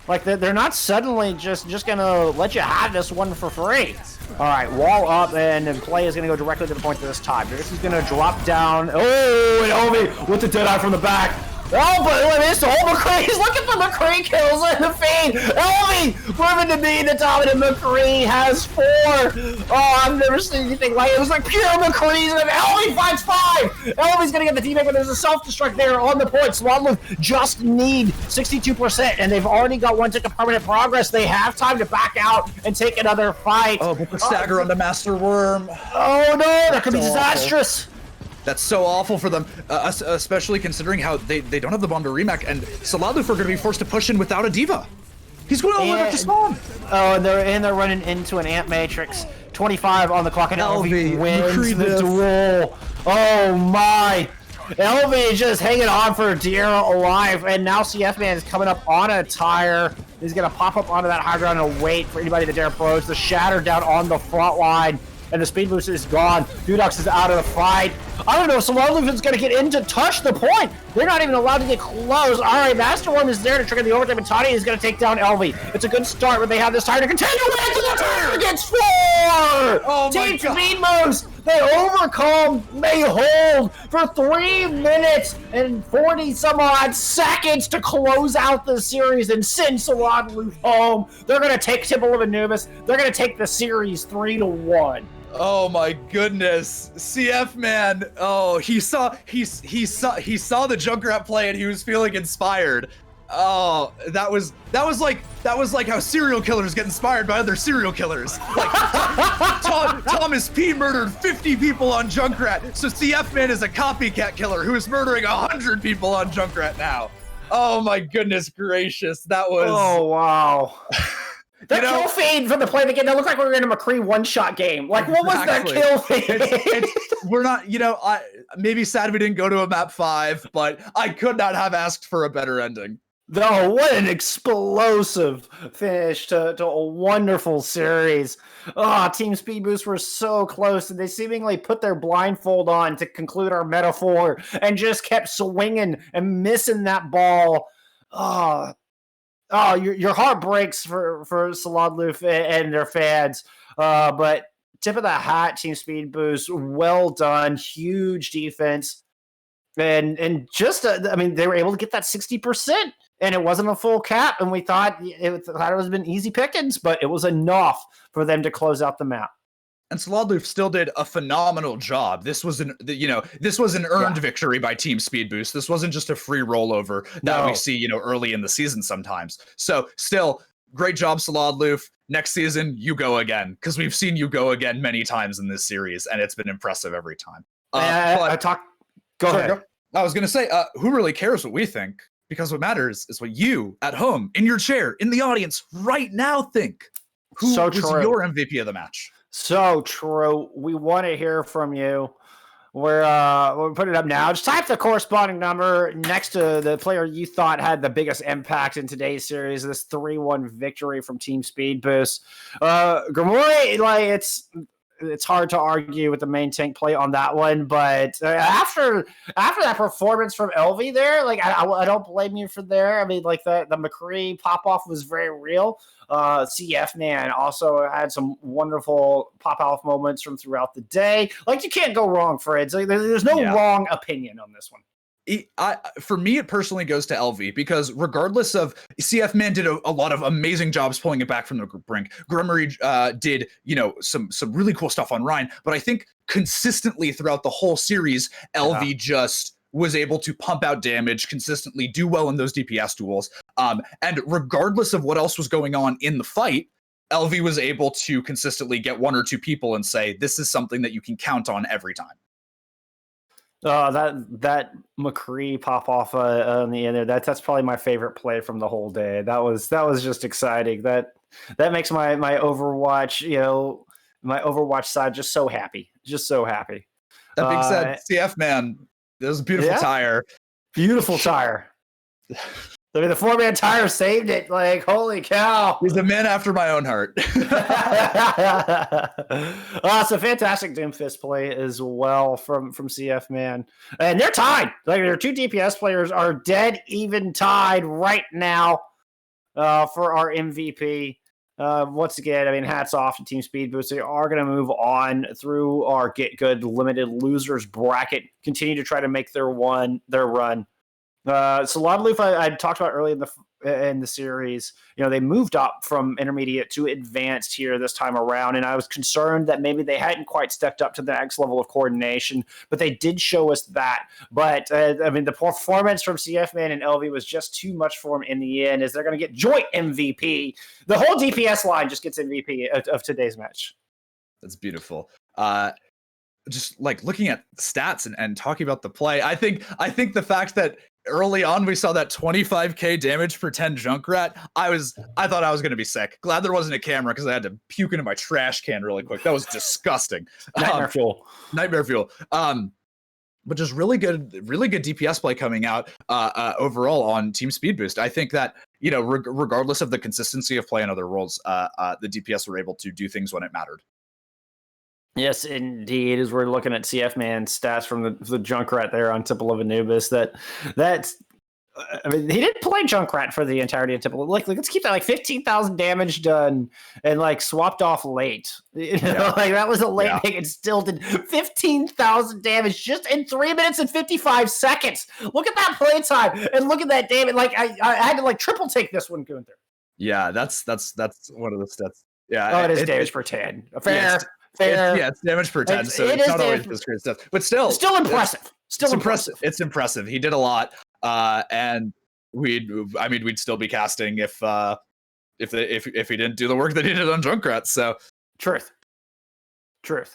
Like, they're not suddenly just going to let you have this one for free. All right, wall up, and then play is going to go directly to the point this time. This is going to drop down. Oh, and Ovi with the Deadeye from the back. Oh, but it's all McCree. He's looking for McCree kills in the feed. Elvie proving to be the dominant. McCree has 4. Oh, I've never seen anything like it. It was like pure McCree's, and Elvie finds 5. Elvie's gonna get the teammate, but there's a self-destruct there on the point. Sallad just need 62%, and they've already got one tick of permanent progress. They have time to back out and take another fight. Oh, but the stagger on the Master Worm. Oh no, that could be disastrous. That's so awful for them, especially considering how they don't have the bomb to remake, and Sallad Leuf are going to be forced to push in without a diva. He's going all the way back to spawn. Oh, and they're running into an Ant Matrix. 25 on the clock, and LV wins the duel. Oh my! LV is just hanging on for dear alive, and now CF Man is coming up on a tire. He's going to pop up onto that high ground and wait for anybody to dare approach. The Shatter down on the front line. And the Speed Boost is gone. Dudox is out of the fight. I don't know if Sallad Leuf is going to get in to touch the point. They're not even allowed to get close. All right, Master Worm is there to trigger the overtime, and Tani is going to take down LV. It's a good start, but they have this tire to continue into the tire against 4! Oh Team Speed Boost, they overcome, they hold for 3 minutes and 40 some odd seconds to close out the series and send Sallad Leuf home. They're going to take Temple of Anubis. They're going to take the series 3-1. Oh my goodness, CF Man! Oh, he saw the Junkrat play and he was feeling inspired. Oh, that was like how serial killers get inspired by other serial killers. Like Thomas P murdered 50 people on Junkrat, so CF Man is a copycat killer who is murdering 100 people on Junkrat now. Oh my goodness gracious, that was. Oh wow. That kill feed from the play again, that looked like we were in a McCree one-shot game. Like, what was that kill feed? We're not, maybe sad we didn't go to a map 5, but I could not have asked for a better ending. No, what an explosive finish to a wonderful series. Oh, Team Speed Boost were so close, and they seemingly put their blindfold on to conclude our metaphor and just kept swinging and missing that ball. Oh, your heart breaks for Sallad Leuf and their fans. But tip of the hat, Team Speed Boost, well done, huge defense, and just they were able to get that 60%, and it wasn't a full cap, and we thought it was been easy pickings, but it was enough for them to close out the map. And Sallad Leuf still did a phenomenal job. This was an earned victory by Team Speed Boost. This wasn't just a free rollover that we see, early in the season sometimes. So still, great job, Sallad Leuf. Next season, you go again, because we've seen you go again many times in this series, and it's been impressive every time. Go ahead. I was gonna say, who really cares what we think? Because what matters is what you at home, in your chair, in the audience, right now think. Who So was true. your MVP of the match? So true. We want to hear from you. We're putting it up now. Just type the corresponding number next to the player you thought had the biggest impact in today's series. This 3-1 victory from Team Speed Boost. Grimori, like it's hard to argue with the main tank play on that one, but after that performance from LV there, like I don't blame you for there. I mean, like the McCree pop off was very real. CF man also had some wonderful pop off moments from throughout the day. Like you can't go wrong, Fred. Like, there's no wrong opinion on this one. For me, it personally goes to LV because regardless of CF Man did a lot of amazing jobs pulling it back from the brink. Grimmery did, some really cool stuff on Rhine, but I think consistently throughout the whole series, LV just was able to pump out damage consistently, do well in those DPS duels. And regardless of what else was going on in the fight, LV was able to consistently get one or two people and say, this is something that you can count on every time. That McCree pop off on the end there. That's probably my favorite play from the whole day. That was just exciting. That makes my Overwatch, my Overwatch side just so happy. Just so happy. That being said, CF man, that was a beautiful tire. Beautiful tire. I mean, the 4-man tire saved it. Like, holy cow. He's a man after my own heart. It's a fantastic Doomfist play as well from CF man. And they're tied. Like, their two DPS players are dead even tied right now for our MVP. Once again, I mean, hats off to Team Speed Boost. They are going to move on through our GitGud limited losers bracket, continue to try to make their run. Sallad Leuf, I talked about early in the series. They moved up from intermediate to advanced here this time around, and I was concerned that maybe they hadn't quite stepped up to the next level of coordination, but they did show us that. But I mean, the performance from CF Man and LV was just too much for them in the end, as they're going to get joint MVP. The whole DPS line just gets MVP of today's match. That's beautiful. Just like looking at stats and talking about the play, I think the fact that early on we saw that 25k damage per 10 Junkrat, I thought I was going to be sick. Glad there wasn't a camera because I had to puke into my trash can really quick. That was disgusting. Nightmare fuel. But just really good DPS play coming out overall on Team Speed Boost. I think that, regardless of the consistency of play in other roles, the DPS were able to do things when it mattered. Yes, indeed. As we're looking at CF Man's stats from the Junkrat there on Temple of Anubis, that's I mean, he didn't play Junkrat for the entirety of Temple. Like let's keep that 15,000 damage done and swapped off late. That was a late pick and still did 15,000 damage just in 3 minutes and 55 seconds. Look at that play time and look at that damage. I had to triple take this one, Gunther. Yeah, that's one of the stats. Yeah. Oh, it is damage per 10. Fair. It's damage per 10, so it's not always this great stuff. But still impressive. Still impressive. It's impressive. He did a lot, and we'd still be casting if he didn't do the work that he did on Junkrat. So truth. Joint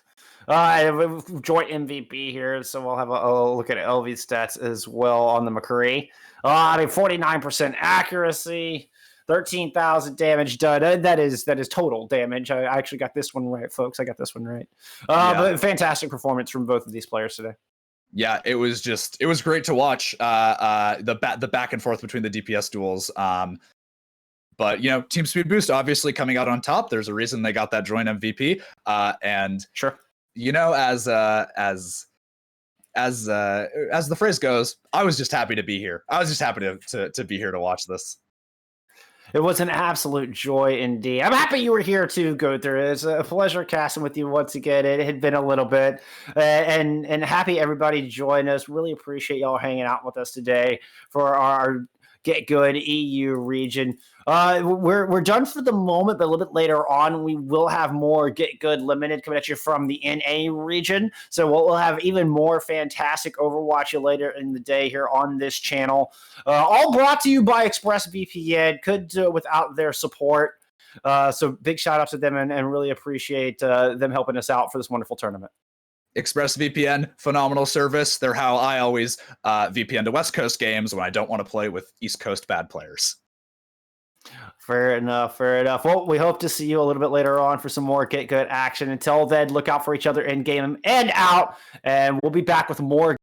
MVP here, so we'll have a look at LV's stats as well on the McCree. 49% accuracy. 13,000 damage done. That is total damage. I actually got this one right, folks. I got this one right. But fantastic performance from both of these players today. Yeah, it was great to watch the back and forth between the DPS duels. But Team Speed Boost obviously coming out on top. There's a reason they got that joint MVP. And sure, as the phrase goes, I was just happy to be here. I was just happy to be here to watch this. It was an absolute joy indeed. I'm happy you were here too, Gunther. It's a pleasure casting with you once again. It had been a little bit, and happy everybody joined us. Really appreciate y'all hanging out with us today for our GitGud EU region. We're done for the moment, but a little bit later on, we will have more GitGud Limited coming at you from the NA region. So we'll have even more fantastic Overwatch later in the day here on this channel. All brought to you by ExpressVPN. Couldn't do it without their support. So big shout out to them and really appreciate them helping us out for this wonderful tournament. ExpressVPN, phenomenal service. They're how I always VPN to West Coast games when I don't want to play with East Coast bad players. Fair enough. Fair enough. Well, we hope to see you a little bit later on for some more Get Good action. Until then, look out for each other in game and out, and we'll be back with more